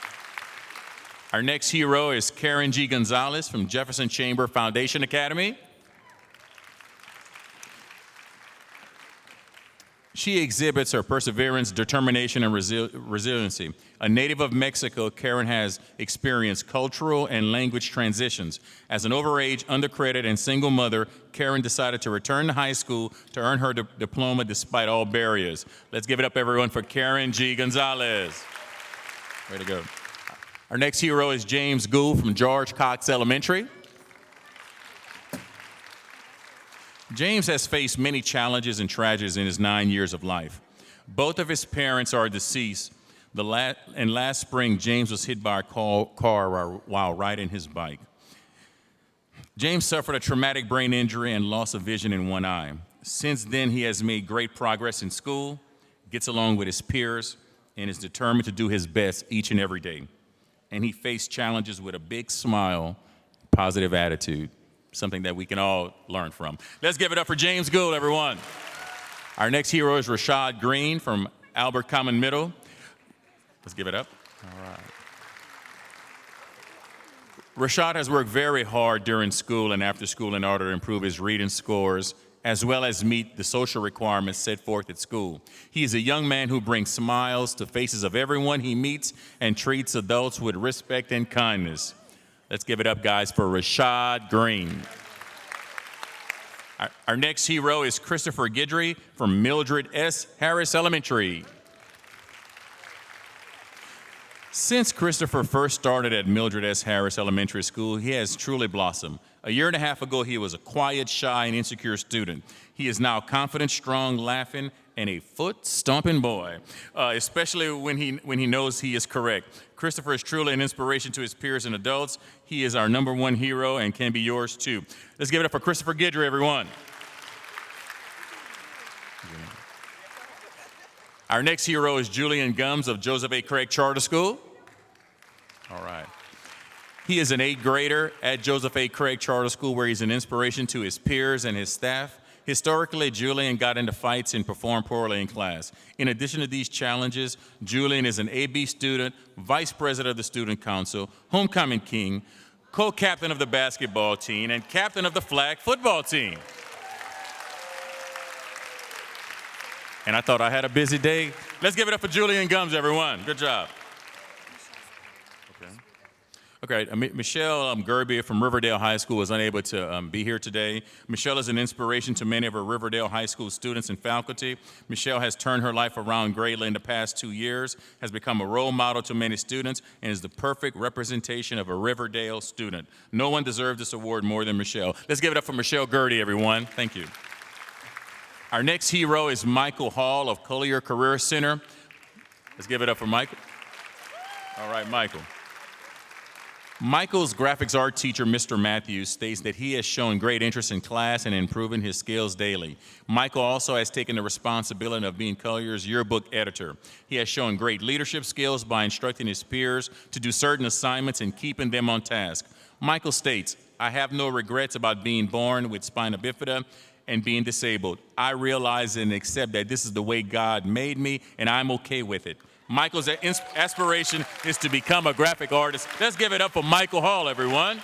Our next hero is Karen G. Gonzalez from Jefferson Chamber Foundation Academy. She exhibits her perseverance, determination, and resiliency. A native of Mexico, Karen has experienced cultural and language transitions. As an overage, undercredited, and single mother, Karen decided to return to high school to earn her diploma despite all barriers. Let's give it up, everyone, for Karen G. Gonzalez. Way to go. Our next hero is James Gould from George Cox Elementary. James has faced many challenges and tragedies in his 9 years of life. Both of his parents are deceased. Last spring, James was hit by a car while riding his bike. James suffered a traumatic brain injury and loss of vision in one eye. Since then, he has made great progress in school, gets along with his peers, and is determined to do his best each and every day. And he faced challenges with a big smile, positive attitude, something that we can all learn from. Let's give it up for James Gould, everyone. Our next hero is Rashad Green from Albert Common Middle. Let's give it up. All right. Rashad has worked very hard during school and after school in order to improve his reading scores, as well as meet the social requirements set forth at school. He is a young man who brings smiles to faces of everyone he meets and treats adults with respect and kindness. Let's give it up, guys, for Rashad Green. Our next hero is Christopher Guidry from Mildred S. Harris Elementary. Since Christopher first started at Mildred S. Harris Elementary School, he has truly blossomed. A year and a half ago, he was a quiet, shy, and insecure student. He is now confident, strong, laughing, and a foot-stomping boy, especially when he knows he is correct. Christopher is truly an inspiration to his peers and adults. He is our #1 hero and can be yours too. Let's give it up for Christopher Guidry, everyone. Our next hero is Julian Gums of Joseph A. Craig Charter School. All right. He is an 8th grader at Joseph A. Craig Charter School, where he's an inspiration to his peers and his staff. Historically, Julian got into fights and performed poorly in class. In addition to these challenges, Julian is an AB student, vice president of the Student Council, homecoming king, co-captain of the basketball team, and captain of the flag football team. And I thought I had a busy day. Let's give it up for Julian Gums, everyone. Good job. Okay, Michelle Gerby from Riverdale High School was unable to be here today. Michelle is an inspiration to many of our Riverdale High School students and faculty. Michelle has turned her life around greatly in the past 2 years, has become a role model to many students, and is the perfect representation of a Riverdale student. No one deserves this award more than Michelle. Let's give it up for Michelle Gerby, everyone. Thank you. Our next hero is Michael Hall of Collier Career Center. Let's give it up for Michael. All right, Michael. Michael's graphics art teacher, Mr. Matthews, states that he has shown great interest in class and improving his skills daily. Michael also has taken the responsibility of being Collier's yearbook editor. He has shown great leadership skills by instructing his peers to do certain assignments and keeping them on task. Michael states, "I have no regrets about being born with spina bifida and being disabled. I realize and accept that this is the way God made me, and I'm okay with it." Michael's aspiration is to become a graphic artist. Let's give it up for Michael Hall, everyone.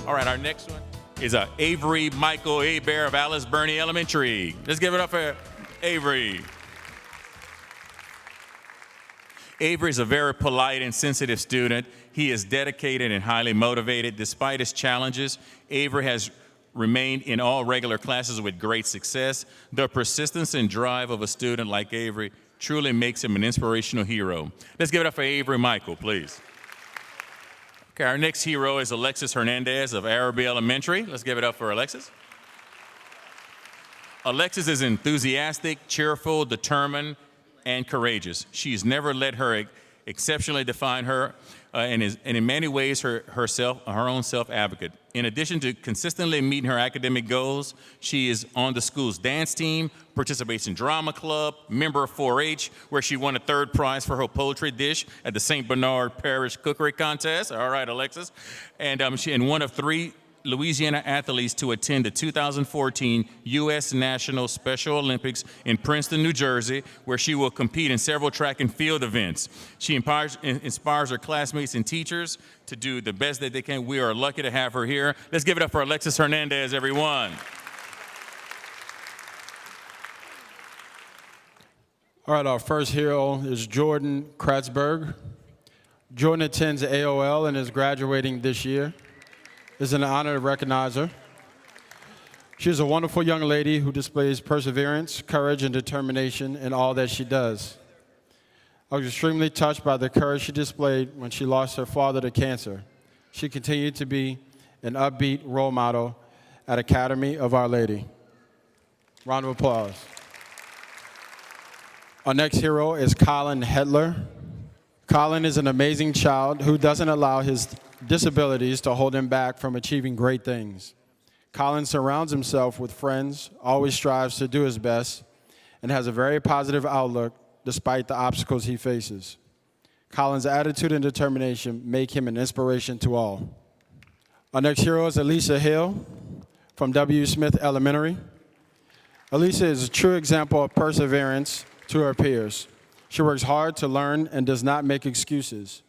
All right, our next one is Avery Michael Abear of Alice Burney Elementary. Let's give it up for Avery. Avery is a very polite and sensitive student. He is dedicated and highly motivated. Despite his challenges, Avery has remained in all regular classes with great success. The persistence and drive of a student like Avery truly makes him an inspirational hero. Let's give it up for Avery Michael, please. Okay, our next hero is Alexis Hernandez of Araby Elementary. Let's give it up for Alexis. Alexis is enthusiastic, cheerful, determined, and courageous. She's never let her exceptionally define her, and in many ways her own self-advocate. In addition to consistently meeting her academic goals, she is on the school's dance team, participates in drama club, member of 4-H, where she won a 3rd prize for her poultry dish at the St. Bernard Parish Cookery Contest. All right, Alexis. And she and one of 3 Louisiana athletes to attend the 2014 U.S. National Special Olympics in Princeton, New Jersey, where she will compete in several track and field events. She inspires her classmates and teachers to do the best that they can. We are lucky to have her here. Let's give it up for Alexis Hernandez, everyone. All right, our first hero is Jordan Kratzberg. Jordan attends AOL and is graduating this year. It's an honor to recognize her. She is a wonderful young lady who displays perseverance, courage, and determination in all that she does. I was extremely touched by the courage she displayed when she lost her father to cancer. She continued to be an upbeat role model at Academy of Our Lady. Round of applause. Our next hero is Colin Hedler. Colin is an amazing child who doesn't allow his disabilities to hold him back from achieving great things. Colin surrounds himself with friends, always strives to do his best, and has a very positive outlook despite the obstacles he faces. Colin's attitude and determination make him an inspiration to all. Our next hero is Elisa Hill from W. Smith Elementary. Elisa is a true example of perseverance to her peers. She works hard to learn and does not make excuses.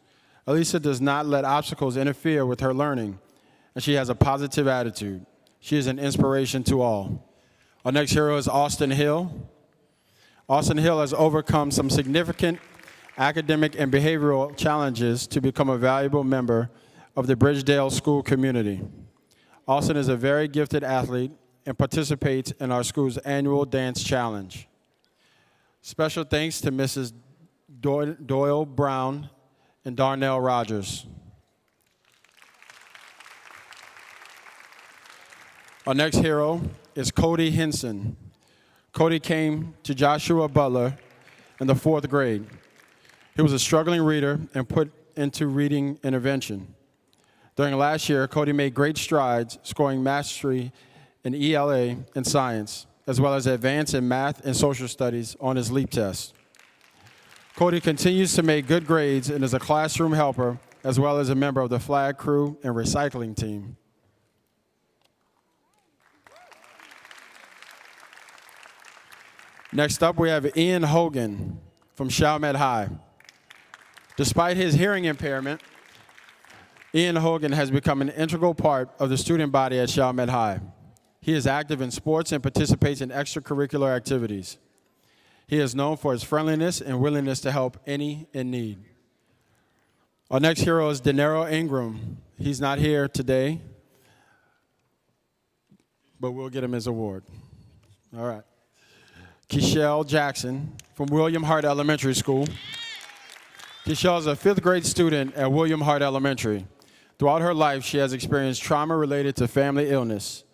Elisa does not let obstacles interfere with her learning, and she has a positive attitude. She is an inspiration to all. Our next hero is Austin Hill. Austin Hill has overcome some significant academic and behavioral challenges to become a valuable member of the Bridgedale school community. Austin is a very gifted athlete and participates in our school's annual dance challenge. Special thanks to Mrs. Doyle Brown and Darnell Rogers. Our next hero is Cody Henson. Cody came to Joshua Butler in the 4th grade. He was a struggling reader and put into reading intervention. During last year, Cody made great strides, scoring mastery in ELA and science, as well as advance in math and social studies on his LEAP test. Cody continues to make good grades and is a classroom helper, as well as a member of the flag crew and recycling team. Next up, we have Ian Hogan from Chalmette High. Despite his hearing impairment, Ian Hogan has become an integral part of the student body at Chalmette High. He is active in sports and participates in extracurricular activities. He is known for his friendliness and willingness to help any in need. Our next hero is Denero Ingram. He's not here today, but we'll get him his award. All right. Keshelle Jackson from William Hart Elementary School. Keshelle is a 5th grade student at William Hart Elementary. Throughout her life, she has experienced trauma related to family illness.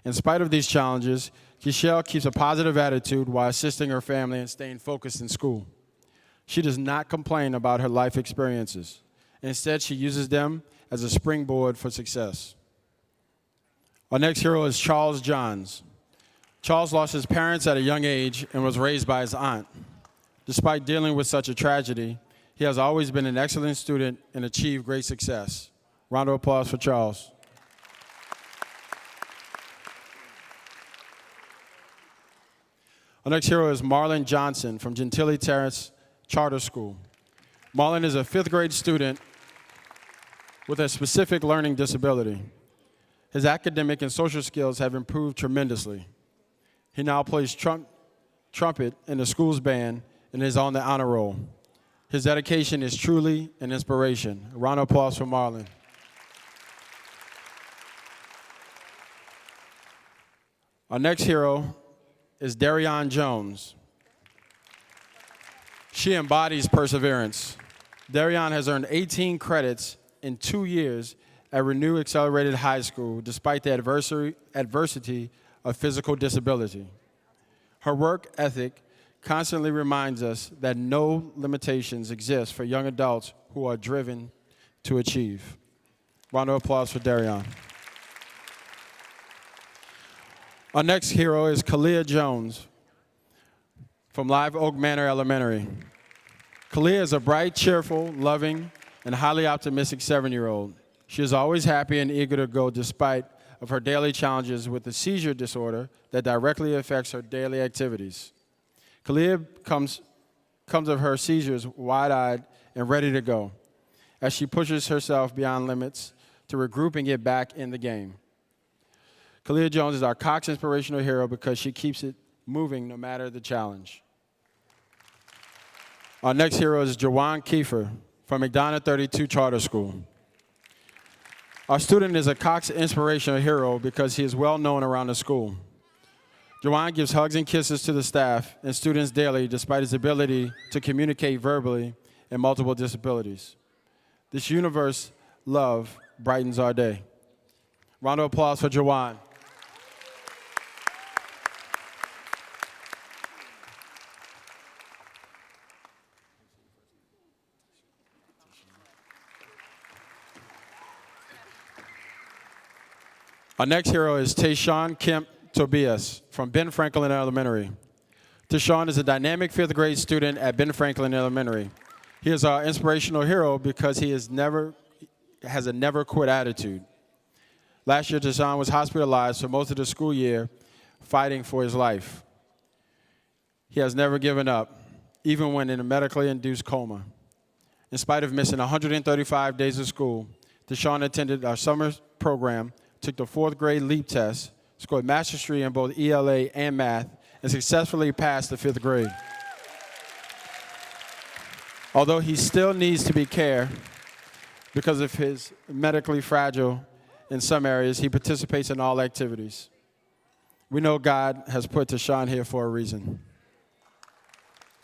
In spite of these challenges, Keshelle keeps a positive attitude while assisting her family and staying focused in school. She does not complain about her life experiences. Instead, she uses them as a springboard for success. Our next hero is Charles Johns. Charles lost his parents at a young age and was raised by his aunt. Despite dealing with such a tragedy, he has always been an excellent student and achieved great success. Round of applause for Charles. Our next hero is Marlon Johnson from Gentilly Terrace Charter School. Marlon is a 5th grade student with a specific learning disability. His academic and social skills have improved tremendously. He now plays trumpet in the school's band and is on the honor roll. His dedication is truly an inspiration. A round of applause for Marlon. Our next hero is Darian Jones. She embodies perseverance. Darian has earned 18 credits in 2 years at Renew Accelerated High School, despite the adversity of physical disability. Her work ethic constantly reminds us that no limitations exist for young adults who are driven to achieve. Round of applause for Darian. Our next hero is Kalia Jones from Live Oak Manor Elementary. Kalia is a bright, cheerful, loving, and highly optimistic 7-year-old. She is always happy and eager to go despite of her daily challenges with a seizure disorder that directly affects her daily activities. Kalia comes of her seizures wide-eyed and ready to go as she pushes herself beyond limits to regroup and get back in the game. Kalia Jones is our Cox Inspirational Hero because she keeps it moving no matter the challenge. Our next hero is Jawan Kiefer from McDonough 32 Charter School. Our student is a Cox Inspirational Hero because he is well known around the school. Jawan gives hugs and kisses to the staff and students daily despite his ability to communicate verbally and multiple disabilities. This universe love brightens our day. Round of applause for Jawan. Our next hero is Tayshawn Kemp Tobias from Ben Franklin Elementary. Tayshawn is a dynamic 5th grade student at Ben Franklin Elementary. He is our inspirational hero because he has a never quit attitude. Last year, Tayshawn was hospitalized for most of the school year fighting for his life. He has never given up, even when in a medically induced coma. In spite of missing 135 days of school, Tayshawn attended our summer program, took the 4th grade LEAP test, scored mastery in both ELA and math, and successfully passed the 5th grade. Although he still needs to be cared because of his medically fragile in some areas, he participates in all activities. We know God has put Tayshawn here for a reason.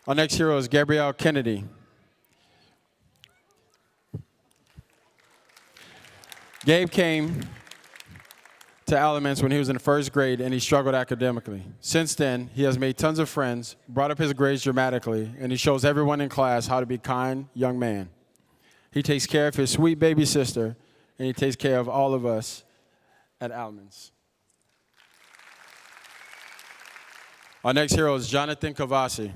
Our next hero is Gabrielle Kennedy. Gabe came to Elements when he was in the first grade and he struggled academically. Since then, he has made tons of friends, brought up his grades dramatically, and he shows everyone in class how to be a kind young man. He takes care of his sweet baby sister, and he takes care of all of us at Elements. Our next hero is Jonathan Kavasi.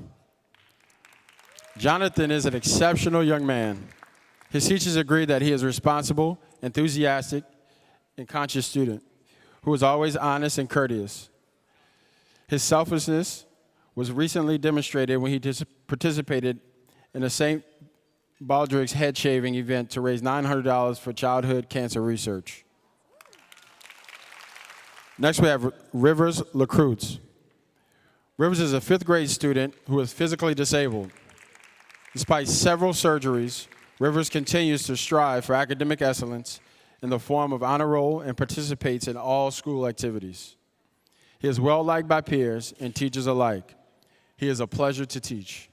Jonathan is an exceptional young man. His teachers agree that he is a responsible, enthusiastic, and conscious student who is always honest and courteous. His selflessness was recently demonstrated when he participated in a St. Baldrick's head shaving event to raise $900 for childhood cancer research. Next, we have Rivers LaCruz. Rivers is a fifth grade student who is physically disabled. Despite several surgeries, Rivers continues to strive for academic excellence in the form of honor roll and participates in all school activities. He is well liked by peers and teachers alike. He is a pleasure to teach.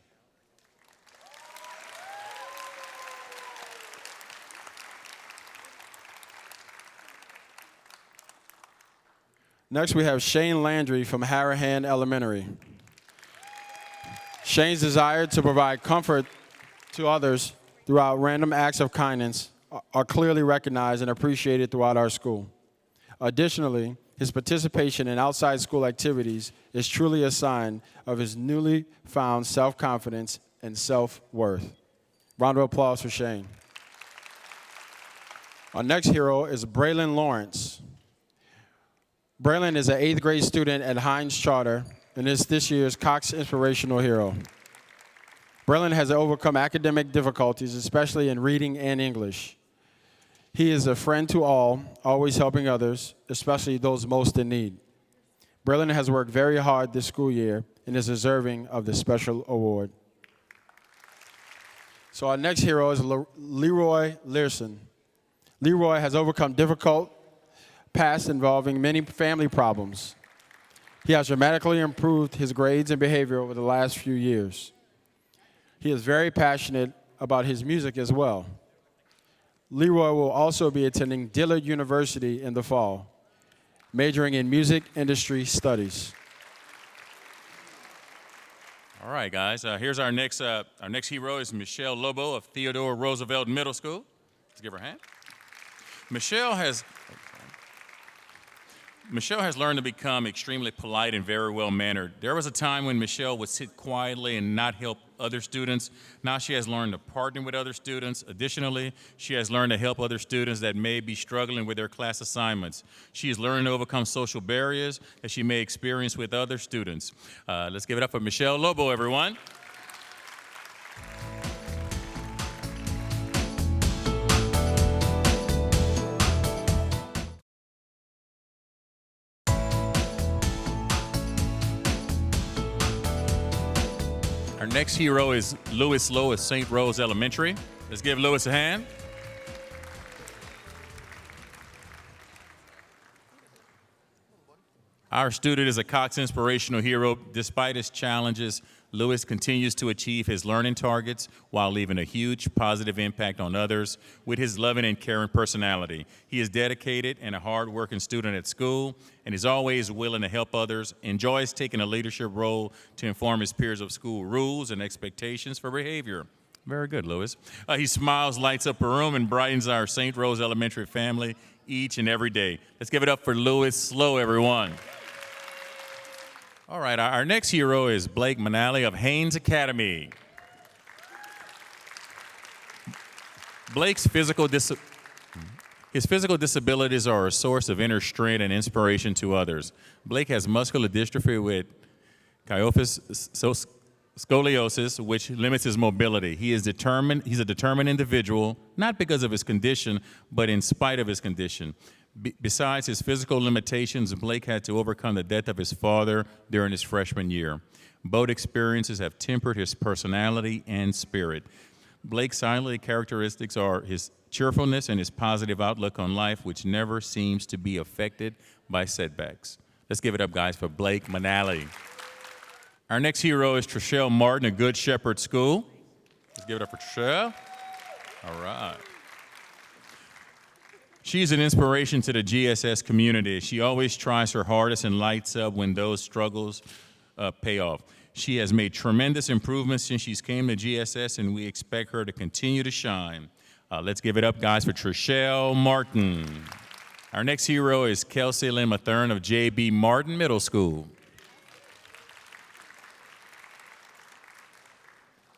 Next, we have Shane Landry from Harahan Elementary. Shane's desire to provide comfort to others throughout random acts of kindness are clearly recognized and appreciated throughout our school. Additionally, his participation in outside school activities is truly a sign of his newly found self-confidence and self-worth. Round of applause for Shane. Our next hero is Braylon Lawrence. Braylon is an 8th grade student at Hines Charter and is this year's Cox Inspirational Hero. Braylon has overcome academic difficulties, especially in reading and English. He is a friend to all, always helping others, especially those most in need. Braylon has worked very hard this school year and is deserving of the special award. So our next hero is Leroy Learson. Leroy has overcome difficult past involving many family problems. He has dramatically improved his grades and behavior over the last few years. He is very passionate about his music as well. Leroy will also be attending Dillard University in the fall, majoring in music industry studies. All right, guys. Here's our next hero is Michelle Lobo of Theodore Roosevelt Middle School. Let's give her a hand. Michelle has learned to become extremely polite and very well-mannered. There was a time when Michelle would sit quietly and not help other students. Now she has learned to partner with other students. Additionally, she has learned to help other students that may be struggling with their class assignments. She is learning to overcome social barriers that she may experience with other students. Let's give it up for Michelle Lobo, everyone. Our next hero is Lewis Lowe of St. Rose Elementary. Let's give Lewis a hand. Our student is a Cox Inspirational Hero. Despite his challenges, Lewis continues to achieve his learning targets while leaving a huge positive impact on others with his loving and caring personality. He is dedicated and a hard-working student at school and is always willing to help others, enjoys taking a leadership role to inform his peers of school rules and expectations for behavior. Very good, Lewis. He smiles, lights up a room, and brightens our St. Rose Elementary family each and every day. Let's give it up for Lewis Slow, everyone. All right, our next hero is Blake Manali of Haynes Academy. Blake's physical disabilities are a source of inner strength and inspiration to others. Blake has muscular dystrophy with kyphosis scoliosis, which limits his mobility. He's a determined individual, not because of his condition, but in spite of his condition. Besides his physical limitations, Blake had to overcome the death of his father during his freshman year. Both experiences have tempered his personality and spirit. Blake's silent characteristics are his cheerfulness and his positive outlook on life, which never seems to be affected by setbacks. Let's give it up, guys, for Blake Manali. Our next hero is Trishelle Martin of Good Shepherd School. Let's give it up for Trishelle. All right. She's an inspiration to the GSS community. She always tries her hardest and lights up when those struggles pay off. She has made tremendous improvements since she's came to GSS, and we expect her to continue to shine. Let's give it up, guys, for Trishelle Martin. Our next hero is Kelsey Lynn Mathern of J.B. Martin Middle School.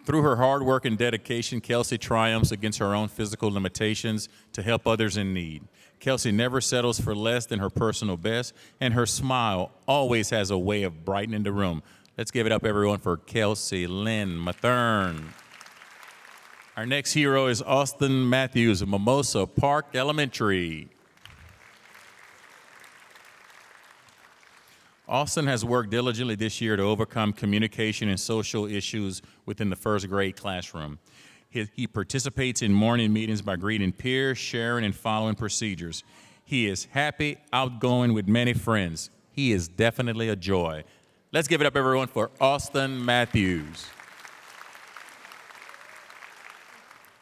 Through her hard work and dedication, Kelsey triumphs against her own physical limitations to help others in need. Kelsey never settles for less than her personal best, and her smile always has a way of brightening the room. Let's give it up, everyone, for Kelsey Lynn Mathern. Our next hero is Austin Matthews of Mimosa Park Elementary. Austin has worked diligently this year to overcome communication and social issues within the first grade classroom. He participates in morning meetings by greeting peers, sharing, and following procedures. He is happy, outgoing, with many friends. He is definitely a joy. Let's give it up, everyone, for Austin Matthews.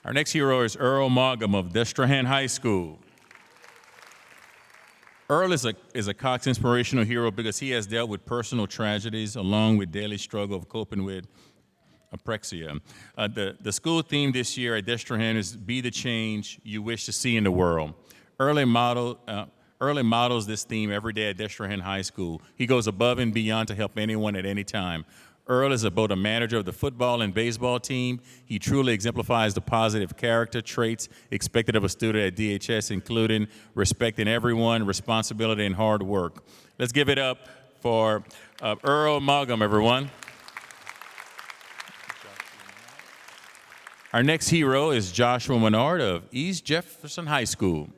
Our next hero is Earl Maugham of Destrehan High School. Earl is a Cox inspirational hero because he has dealt with personal tragedies along with daily struggle of coping with apraxia. The school theme this year at Destrehan is Be the Change You Wish to See in the World. Early models this theme every day at Destrehan High School. He goes above and beyond to help anyone at any time. Earl is both a manager of the football and baseball team. He truly exemplifies the positive character traits expected of a student at DHS, including respecting everyone, responsibility, and hard work. Let's give it up for Earl Maugham, everyone. Our next hero is Joshua Menard of East Jefferson High School.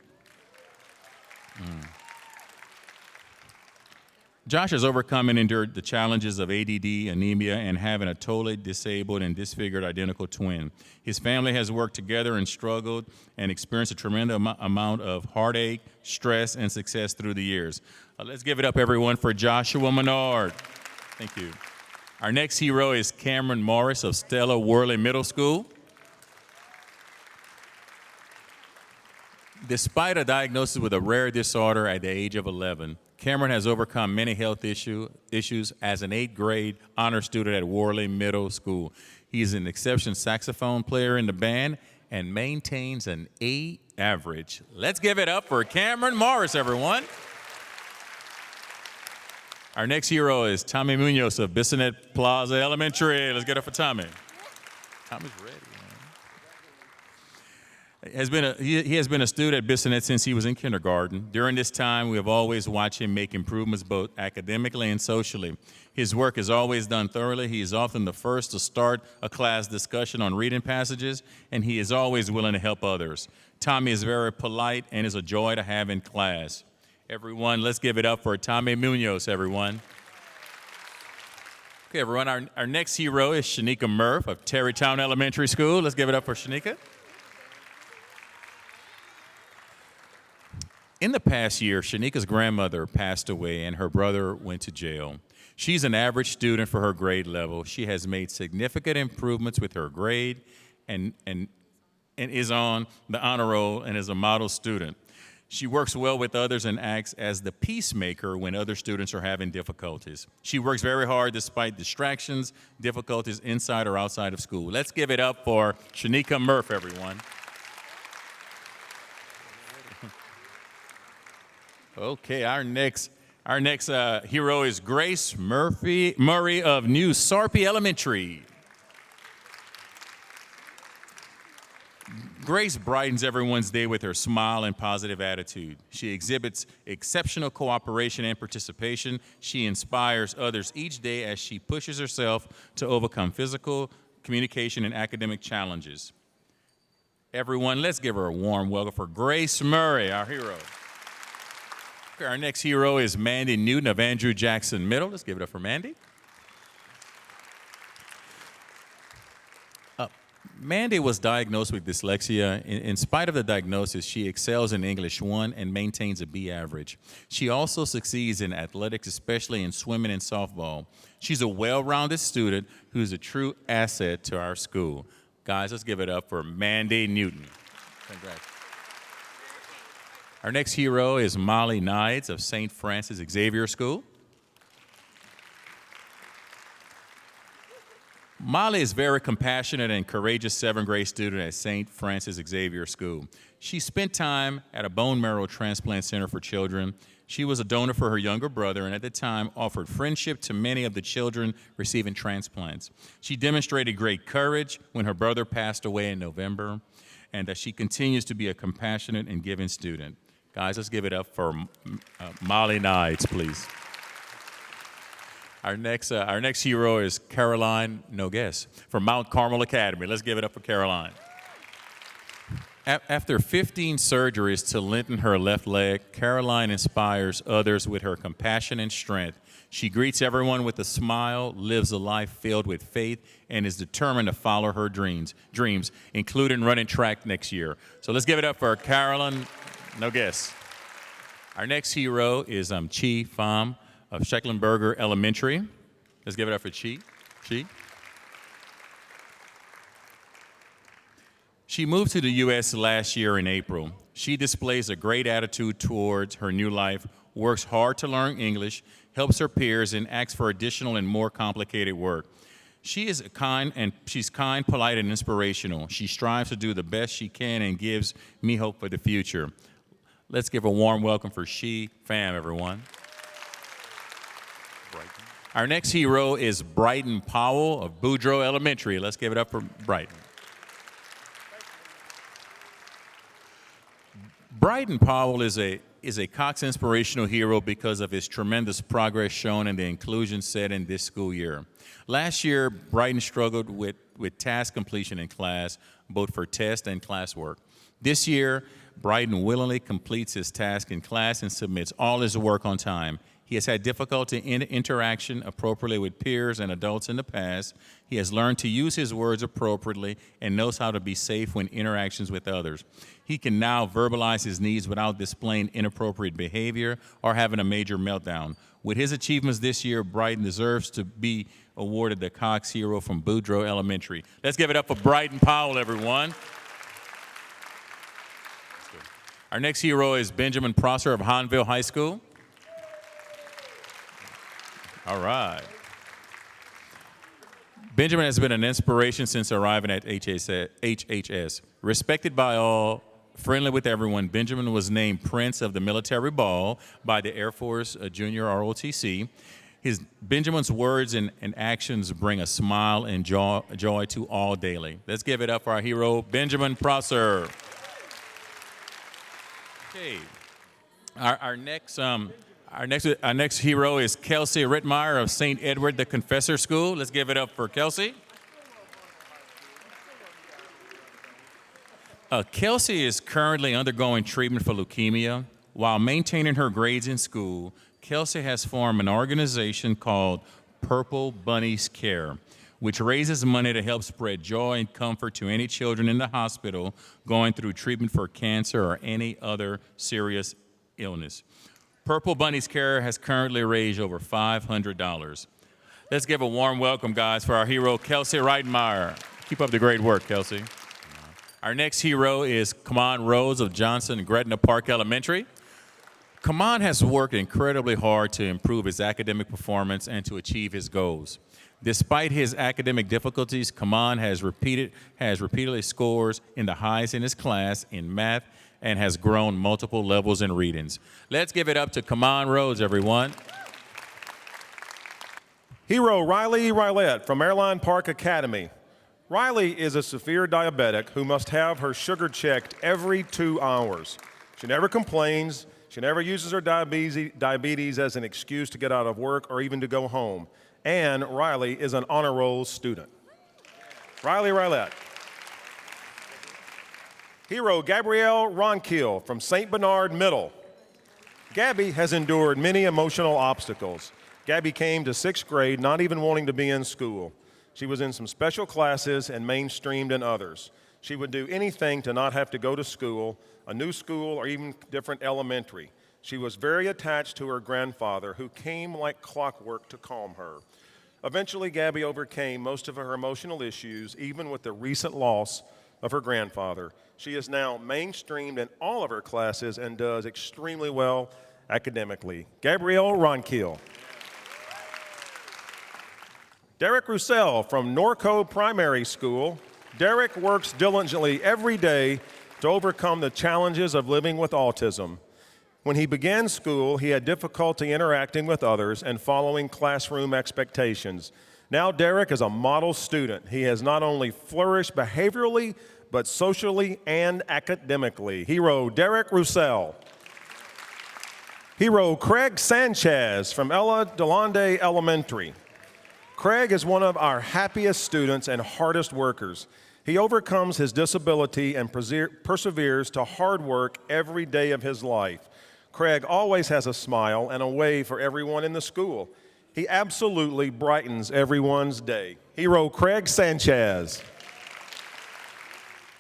Josh has overcome and endured the challenges of ADD, anemia, and having a totally disabled and disfigured identical twin. His family has worked together and struggled and experienced a tremendous amount of heartache, stress, and success through the years. Let's give it up, everyone, for Joshua Menard. Thank you. Our next hero is Cameron Morris of Stella Worley Middle School. Despite a diagnosis with a rare disorder at the age of 11, Cameron has overcome many health issues as an 8th grade honor student at Worley Middle School. He is an exceptional saxophone player in the band and maintains an A average. Let's give it up for Cameron Morris, everyone. Our next hero is Tommy Munoz of Bissonnet Plaza Elementary. Let's get it for Tommy. Tommy's ready. He has been a student at Bissonnet since he was in kindergarten. During this time, we have always watched him make improvements both academically and socially. His work is always done thoroughly. He is often the first to start a class discussion on reading passages, and he is always willing to help others. Tommy is very polite and is a joy to have in class. Everyone, let's give it up for Tommy Munoz, everyone. Okay, everyone, our next hero is Shanika Murph of Terrytown Elementary School. Let's give it up for Shanika. In the past year, Shanika's grandmother passed away and her brother went to jail. She's an average student for her grade level. She has made significant improvements with her grade and is on the honor roll and is a model student. She works well with others and acts as the peacemaker when other students are having difficulties. She works very hard despite distractions, difficulties inside or outside of school. Let's give it up for Shanika Murph, everyone. Okay, our next hero is Grace Murray of New Sarpy Elementary. Grace brightens everyone's day with her smile and positive attitude. She exhibits exceptional cooperation and participation. She inspires others each day as she pushes herself to overcome physical, communication, and academic challenges. Everyone, let's give her a warm welcome for Grace Murray, our hero. Our next hero is Mandy Newton of Andrew Jackson Middle. Let's give it up for Mandy. Mandy was diagnosed with dyslexia. In spite of the diagnosis, she excels in English 1 and maintains a B average. She also succeeds in athletics, especially in swimming and softball. She's a well-rounded student who's a true asset to our school. Guys, let's give it up for Mandy Newton. Congrats. Our next hero is Molly Nides of St. Francis Xavier School. Molly is a very compassionate and courageous 7th grade student at St. Francis Xavier School. She spent time at a bone marrow transplant center for children. She was a donor for her younger brother and at the time offered friendship to many of the children receiving transplants. She demonstrated great courage when her brother passed away in November, and that she continues to be a compassionate and giving student. Guys, let's give it up for Molly Nides, please. Our next hero is Caroline Nogues from Mount Carmel Academy. Let's give it up for Caroline. After 15 surgeries to lengthen her left leg, Caroline inspires others with her compassion and strength. She greets everyone with a smile, lives a life filled with faith, and is determined to follow her dreams, including running track next year. So let's give it up for Caroline Nogues. Our next hero is Chi Pham of Schecklenberger Elementary. Let's give it up for Chi. Chi. She moved to the U.S. last year in April. She displays a great attitude towards her new life, works hard to learn English, helps her peers, and asks for additional and more complicated work. She's kind, polite, and inspirational. She strives to do the best she can and gives me hope for the future. Let's give a warm welcome for Chi Pham, everyone. Our next hero is Brighton Powell of Boudreaux Elementary. Let's give it up for Brighton. Brighton Powell is a Cox Inspirational Hero because of his tremendous progress shown in the inclusion set in this school year. Last year, Brighton struggled with task completion in class, both for test and classwork. This year, Brighton willingly completes his task in class and submits all his work on time. He has had difficulty in interaction appropriately with peers and adults in the past. He has learned to use his words appropriately and knows how to be safe when interactions with others. He can now verbalize his needs without displaying inappropriate behavior or having a major meltdown. With his achievements this year, Brighton deserves to be awarded the Cox Hero from Boudreaux Elementary. Let's give it up for Brighton Powell, everyone. Our next hero is Benjamin Prosser of Hahnville High School. All right. Benjamin has been an inspiration since arriving at HHS. Respected by all, friendly with everyone, Benjamin was named Prince of the Military Ball by the Air Force Junior ROTC. Benjamin's words and actions bring a smile and joy to all daily. Let's give it up for our hero, Benjamin Prosser. Okay. Our next hero is Kelsey Rittmeyer of St. Edward the Confessor School. Let's give it up for Kelsey. Kelsey is currently undergoing treatment for leukemia. While maintaining her grades in school, Kelsey has formed an organization called Purple Bunnies Care, which raises money to help spread joy and comfort to any children in the hospital going through treatment for cancer or any other serious illness. Purple Bunnies Care has currently raised over $500. Let's give a warm welcome, guys, for our hero, Kelsey Rittmeyer. Keep up the great work, Kelsey. Our next hero is Kaman Rose of Johnson Gretna Park Elementary. Kaman has worked incredibly hard to improve his academic performance and to achieve his goals. Despite his academic difficulties, Kaman has repeatedly scores in the highest in his class in math and has grown multiple levels in readings. Let's give it up to Kaman Rose, everyone. Hero Riley Rylette from Airline Park Academy. Riley is a severe diabetic who must have her sugar checked every 2 hours. She never complains. She never uses her diabetes as an excuse to get out of work or even to go home. And Riley is an honor roll student. Riley Rylette. Hero Gabrielle Ronkiel from St. Bernard Middle. Gabby has endured many emotional obstacles. Gabby came to 6th grade not even wanting to be in school. She was in some special classes and mainstreamed in others. She would do anything to not have to go to school, a new school, or even different elementary. She was very attached to her grandfather, who came like clockwork to calm her. Eventually, Gabby overcame most of her emotional issues, even with the recent loss of her grandfather. She is now mainstreamed in all of her classes and does extremely well academically. Gabrielle Ronkiel. Derek Roussel from Norco Primary School. Derek works diligently every day to overcome the challenges of living with autism. When he began school, he had difficulty interacting with others and following classroom expectations. Now Derek is a model student. He has not only flourished behaviorally, but socially and academically. Hero Derek Roussel. Hero Craig Sanchez from Ella Delonde Elementary. Craig is one of our happiest students and hardest workers. He overcomes his disability and perseveres to hard work every day of his life. Craig always has a smile and a wave for everyone in the school. He absolutely brightens everyone's day. Hero Craig Sanchez.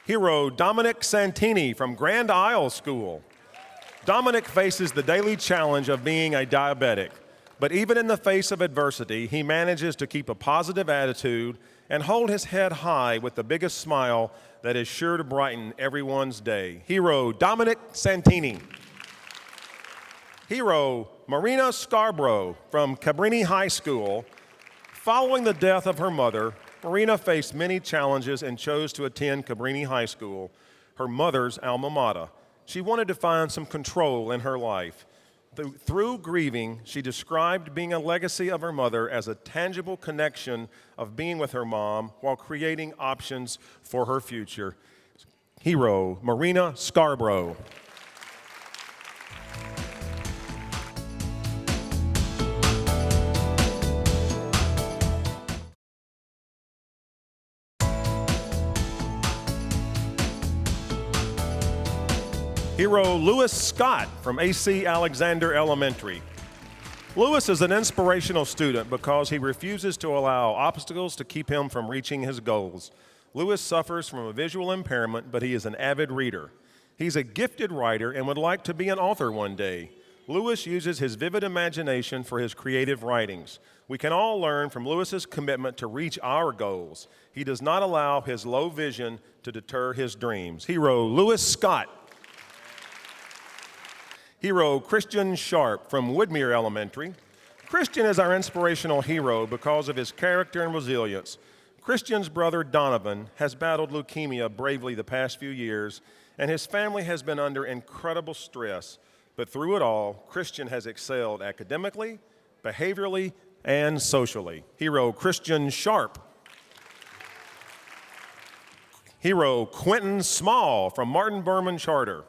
Hero Dominic Santini from Grand Isle School. Dominic faces the daily challenge of being a diabetic, but even in the face of adversity, he manages to keep a positive attitude and hold his head high with the biggest smile that is sure to brighten everyone's day. Hero Dominic Santini. Hero Marina Scarborough from Cabrini High School. Following the death of her mother, Marina faced many challenges and chose to attend Cabrini High School, her mother's alma mater. She wanted to find some control in her life. Through grieving, she described being a legacy of her mother as a tangible connection of being with her mom while creating options for her future. Hero Marina Scarborough. Hero Lewis Scott from AC Alexander Elementary. Lewis is an inspirational student because he refuses to allow obstacles to keep him from reaching his goals. Lewis suffers from a visual impairment, but he is an avid reader. He's a gifted writer and would like to be an author one day. Lewis uses his vivid imagination for his creative writings. We can all learn from Lewis's commitment to reach our goals. He does not allow his low vision to deter his dreams. Hero Lewis Scott. Hero Christian Sharp from Woodmere Elementary. Christian is our inspirational hero because of his character and resilience. Christian's brother Donovan has battled leukemia bravely the past few years, and his family has been under incredible stress. But through it all, Christian has excelled academically, behaviorally, and socially. Hero Christian Sharp. Hero Quentin Small from Martin Berman Charter.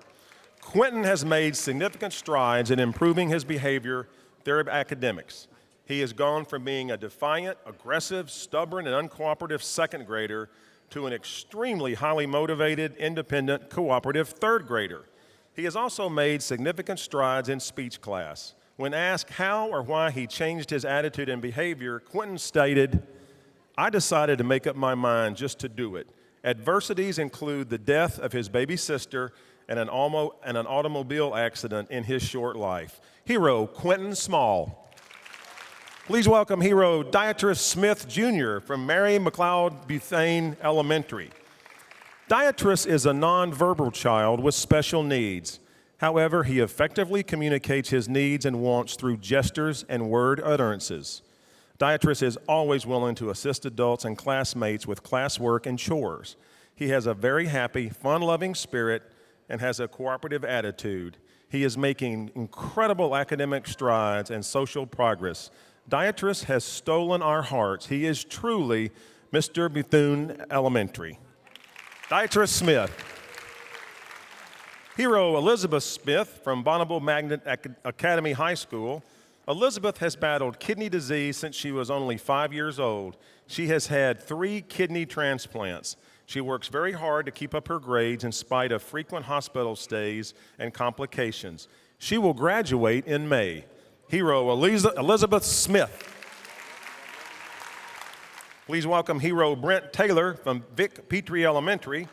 Quentin has made significant strides in improving his behavior through academics. He has gone from being a defiant, aggressive, stubborn, and uncooperative second grader to an extremely highly motivated, independent, cooperative third grader. He has also made significant strides in speech class. When asked how or why he changed his attitude and behavior, Quentin stated, "I decided to make up my mind just to do it. Adversities include the death of his baby sister and an automobile accident in his short life." Hero Quentin Small. Please welcome Hero Dietrich Smith Jr. from Mary McLeod Bethune Elementary. Dietrich is a nonverbal child with special needs. However, he effectively communicates his needs and wants through gestures and word utterances. Dietrich is always willing to assist adults and classmates with classwork and chores. He has a very happy, fun-loving spirit and has a cooperative attitude. He is making incredible academic strides and social progress. Dietrich has stolen our hearts. He is truly Mr. Bethune Elementary. Dietrich Smith. Hero Elizabeth Smith from Bonneville Magnet Academy High School. Elizabeth has battled kidney disease since she was only 5 years old. She has had 3 kidney transplants. She works very hard to keep up her grades in spite of frequent hospital stays and complications. She will graduate in May. Hero Elizabeth Smith. Please welcome hero Brent Taylor from Vic Petrie Elementary.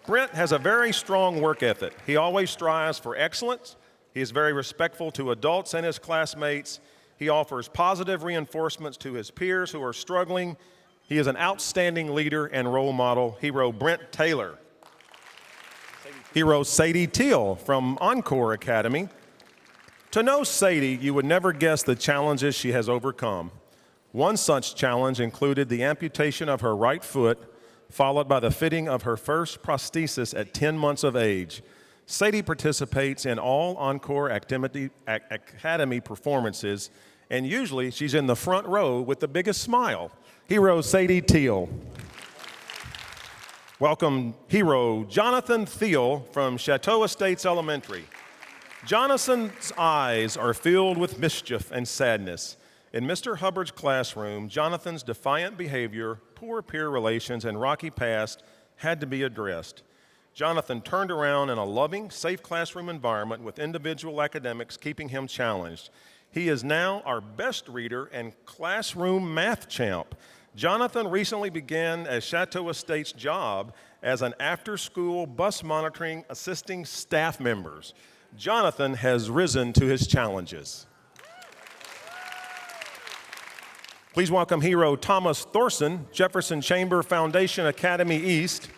Brent has a very strong work ethic. He always strives for excellence. He is very respectful to adults and his classmates. He offers positive reinforcements to his peers who are struggling. He is an outstanding leader and role model. Hero Brent Taylor. Hero Sadie Teal from Encore Academy. To know Sadie, you would never guess the challenges she has overcome. One such challenge included the amputation of her right foot, followed by the fitting of her first prosthesis at 10 months of age. Sadie participates in all Encore Academy performances, and usually she's in the front row with the biggest smile. Hero Sadie Teal. Welcome hero Jonathan Thiel from Chateau Estates Elementary. Jonathan's eyes are filled with mischief and sadness. In Mr. Hubbard's classroom, Jonathan's defiant behavior, poor peer relations, and rocky past had to be addressed. Jonathan turned around in a loving, safe classroom environment with individual academics keeping him challenged. He is now our best reader and classroom math champ. Jonathan recently began a Chateau Estates job as an after-school bus monitoring assisting staff members. Jonathan has risen to his challenges. Please welcome hero Thomas Thorson, Jefferson Chamber Foundation Academy East.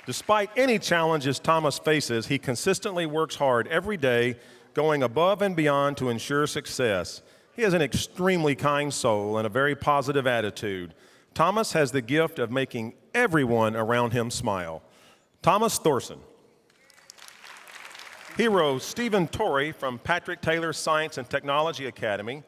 Despite any challenges Thomas faces, he consistently works hard every day, going above and beyond to ensure success. He has an extremely kind soul and a very positive attitude. Thomas has the gift of making everyone around him smile. Thomas Thorson. Hero Stephen Torrey from Patrick Taylor Science and Technology Academy.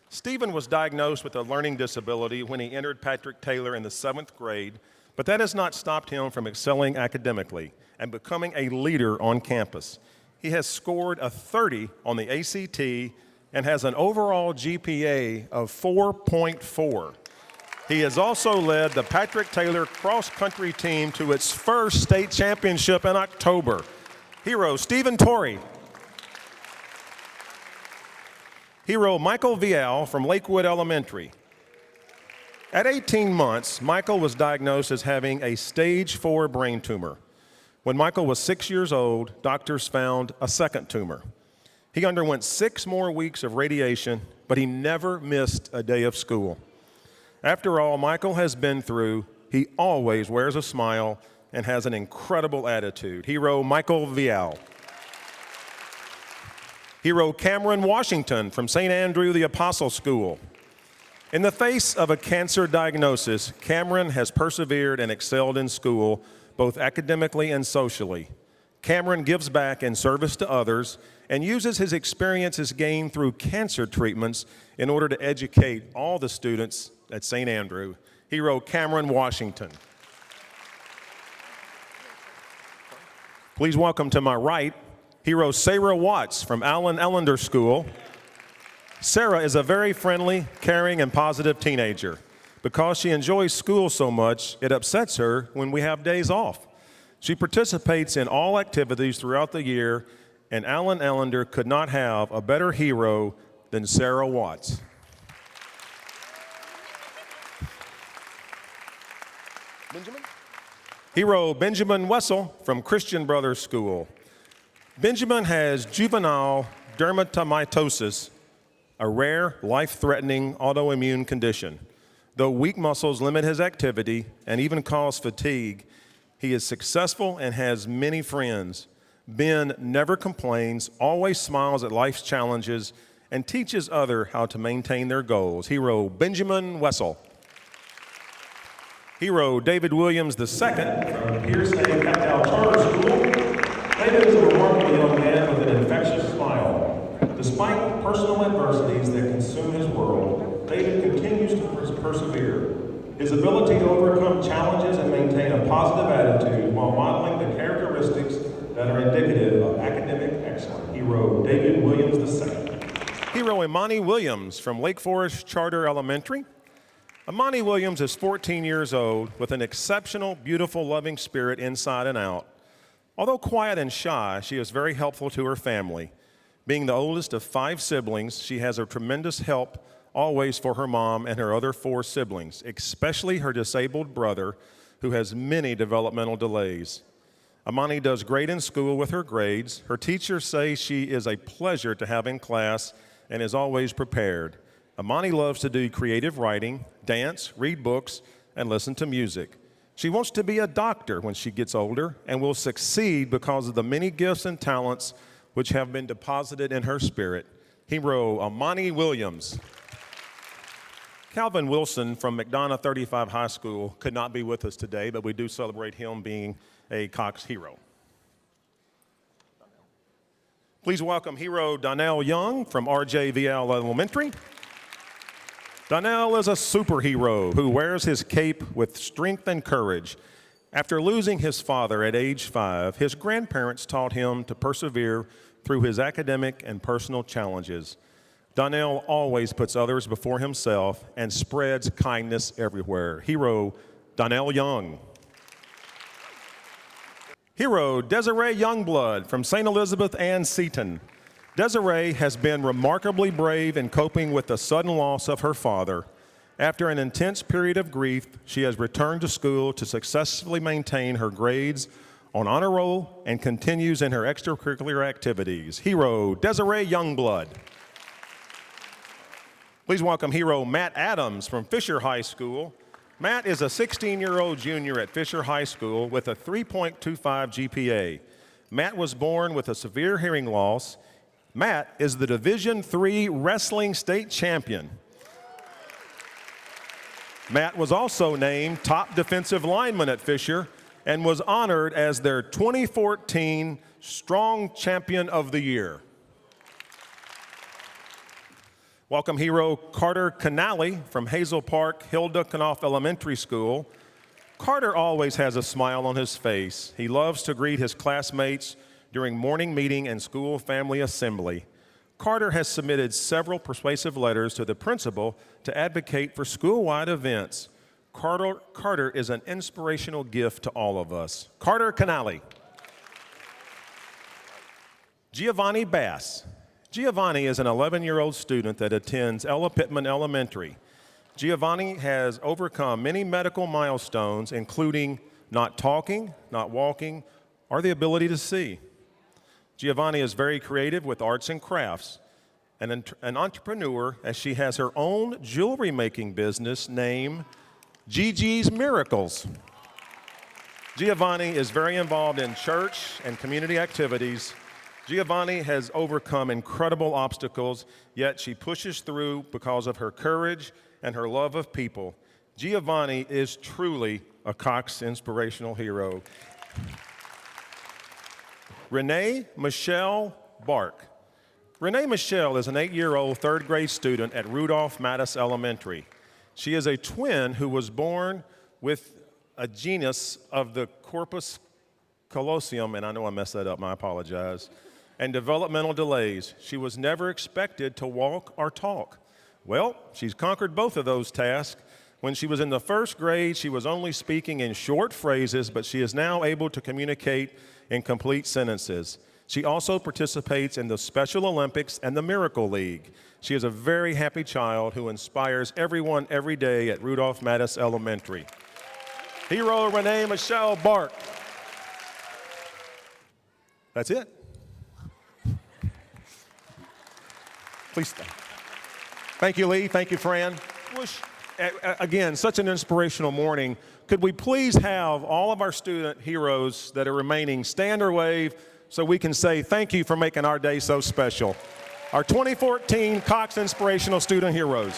Stephen was diagnosed with a learning disability when he entered Patrick Taylor in the 7th grade, but that has not stopped him from excelling academically and becoming a leader on campus. He has scored a 30 on the ACT and has an overall GPA of 4.4. He has also led the Patrick Taylor cross-country team to its first state championship in October. Hero Stephen Torrey. Hero Michael Vial from Lakewood Elementary. At 18 months, Michael was diagnosed as having a stage 4 brain tumor. When Michael was 6 years old, doctors found a second tumor. He underwent 6 more weeks of radiation, but he never missed a day of school. After all Michael has been through, he always wears a smile and has an incredible attitude. Hero Michael Vial. Hero Cameron Washington from St. Andrew the Apostle School. In the face of a cancer diagnosis, Cameron has persevered and excelled in school, both academically and socially. Cameron gives back in service to others and uses his experiences gained through cancer treatments in order to educate all the students at St. Andrew. Hero Cameron Washington. Please welcome to my right, hero Sarah Watts from Allen Ellender School. Sarah is a very friendly, caring, and positive teenager. Because she enjoys school so much, it upsets her when we have days off. She participates in all activities throughout the year, and Allen Ellender could not have a better hero than Sarah Watts. Benjamin? Hero Benjamin Wessel from Christian Brothers School. Benjamin has juvenile dermatomytosis, a rare, life-threatening autoimmune condition. Though weak muscles limit his activity and even cause fatigue, he is successful and has many friends. Ben never complains, always smiles at life's challenges, and teaches others how to maintain their goals. Hero Benjamin Wessel. Hero David Williams II from Pierce A. Cactal Charter School. David is a remarkable young man with an infectious smile. Despite personal adversities that consume his world, David continues to persevere. His ability to overcome challenges and maintain a positive attitude while modeling the characteristics that are indicative of academic excellence. Hero David Williams II. Hero Imani Williams from Lake Forest Charter Elementary. Imani Williams is 14 years old with an exceptional, beautiful, loving spirit inside and out. Although quiet and shy, she is very helpful to her family. Being the oldest of 5 siblings, she has a tremendous help always for her mom and her other 4 siblings, especially her disabled brother who has many developmental delays. Amani does great in school with her grades. Her teachers say she is a pleasure to have in class and is always prepared. Amani loves to do creative writing, dance, read books, and listen to music. She wants to be a doctor when she gets older and will succeed because of the many gifts and talents which have been deposited in her spirit. Hero Amani Williams. Calvin Wilson from McDonough 35 High School could not be with us today, but we do celebrate him being a Cox hero. Please welcome hero Donnell Young from RJVL Elementary. Donnell is a superhero who wears his cape with strength and courage. After losing his father at age 5, his grandparents taught him to persevere through his academic and personal challenges. Donnell always puts others before himself and spreads kindness everywhere. Hero Donnell Young. Hero Desiree Youngblood from St. Elizabeth Ann Seton. Desiree has been remarkably brave in coping with the sudden loss of her father. After an intense period of grief, she has returned to school to successfully maintain her grades on honor roll and continues in her extracurricular activities. Hero Desiree Youngblood. Please welcome hero Matt Adams from Fisher High School. Matt is a 16-year-old junior at Fisher High School with a 3.25 GPA. Matt was born with a severe hearing loss. Matt is the Division III wrestling state champion. Matt was also named top defensive lineman at Fisher and was honored as their 2014 Strong Champion of the Year. Welcome hero Carter Canali from Hazel Park Hilda Knopf Elementary School. Carter always has a smile on his face. He loves to greet his classmates during morning meeting and school family assembly. Carter has submitted several persuasive letters to the principal to advocate for school-wide events. Carter is an inspirational gift to all of us. Carter Canali. Giovanni Bass. Giovanni is an 11-year-old student that attends Ella Pittman Elementary. Giovanni has overcome many medical milestones, including not talking, not walking, or the ability to see. Giovanni is very creative with arts and crafts, and an entrepreneur as she has her own jewelry making business named Gigi's Miracles. Giovanni is very involved in church and community activities. Giovanni has overcome incredible obstacles, yet she pushes through because of her courage and her love of people. Giovanni is truly a Cox inspirational hero. Renee Michelle Bark. Renee Michelle is an 8-year-old third-grade student at Rudolph Mattis Elementary. She is a twin who was born with a genus of the corpus callosum, and I know I messed that up, I apologize, and developmental delays. She was never expected to walk or talk. Well, she's conquered both of those tasks. When she was in the first grade, she was only speaking in short phrases, but she is now able to communicate in complete sentences. She also participates in the Special Olympics and the Miracle League. She is a very happy child who inspires everyone every day at Rudolph Mattis Elementary. Hero Renee Michelle Bark. That's it. Please stand. Thank you, Lee. Thank you, Fran. Again, such an inspirational morning. Could we please have all of our student heroes that are remaining stand or wave so we can say thank you for making our day so special. Our 2014 Cox Inspirational Student Heroes.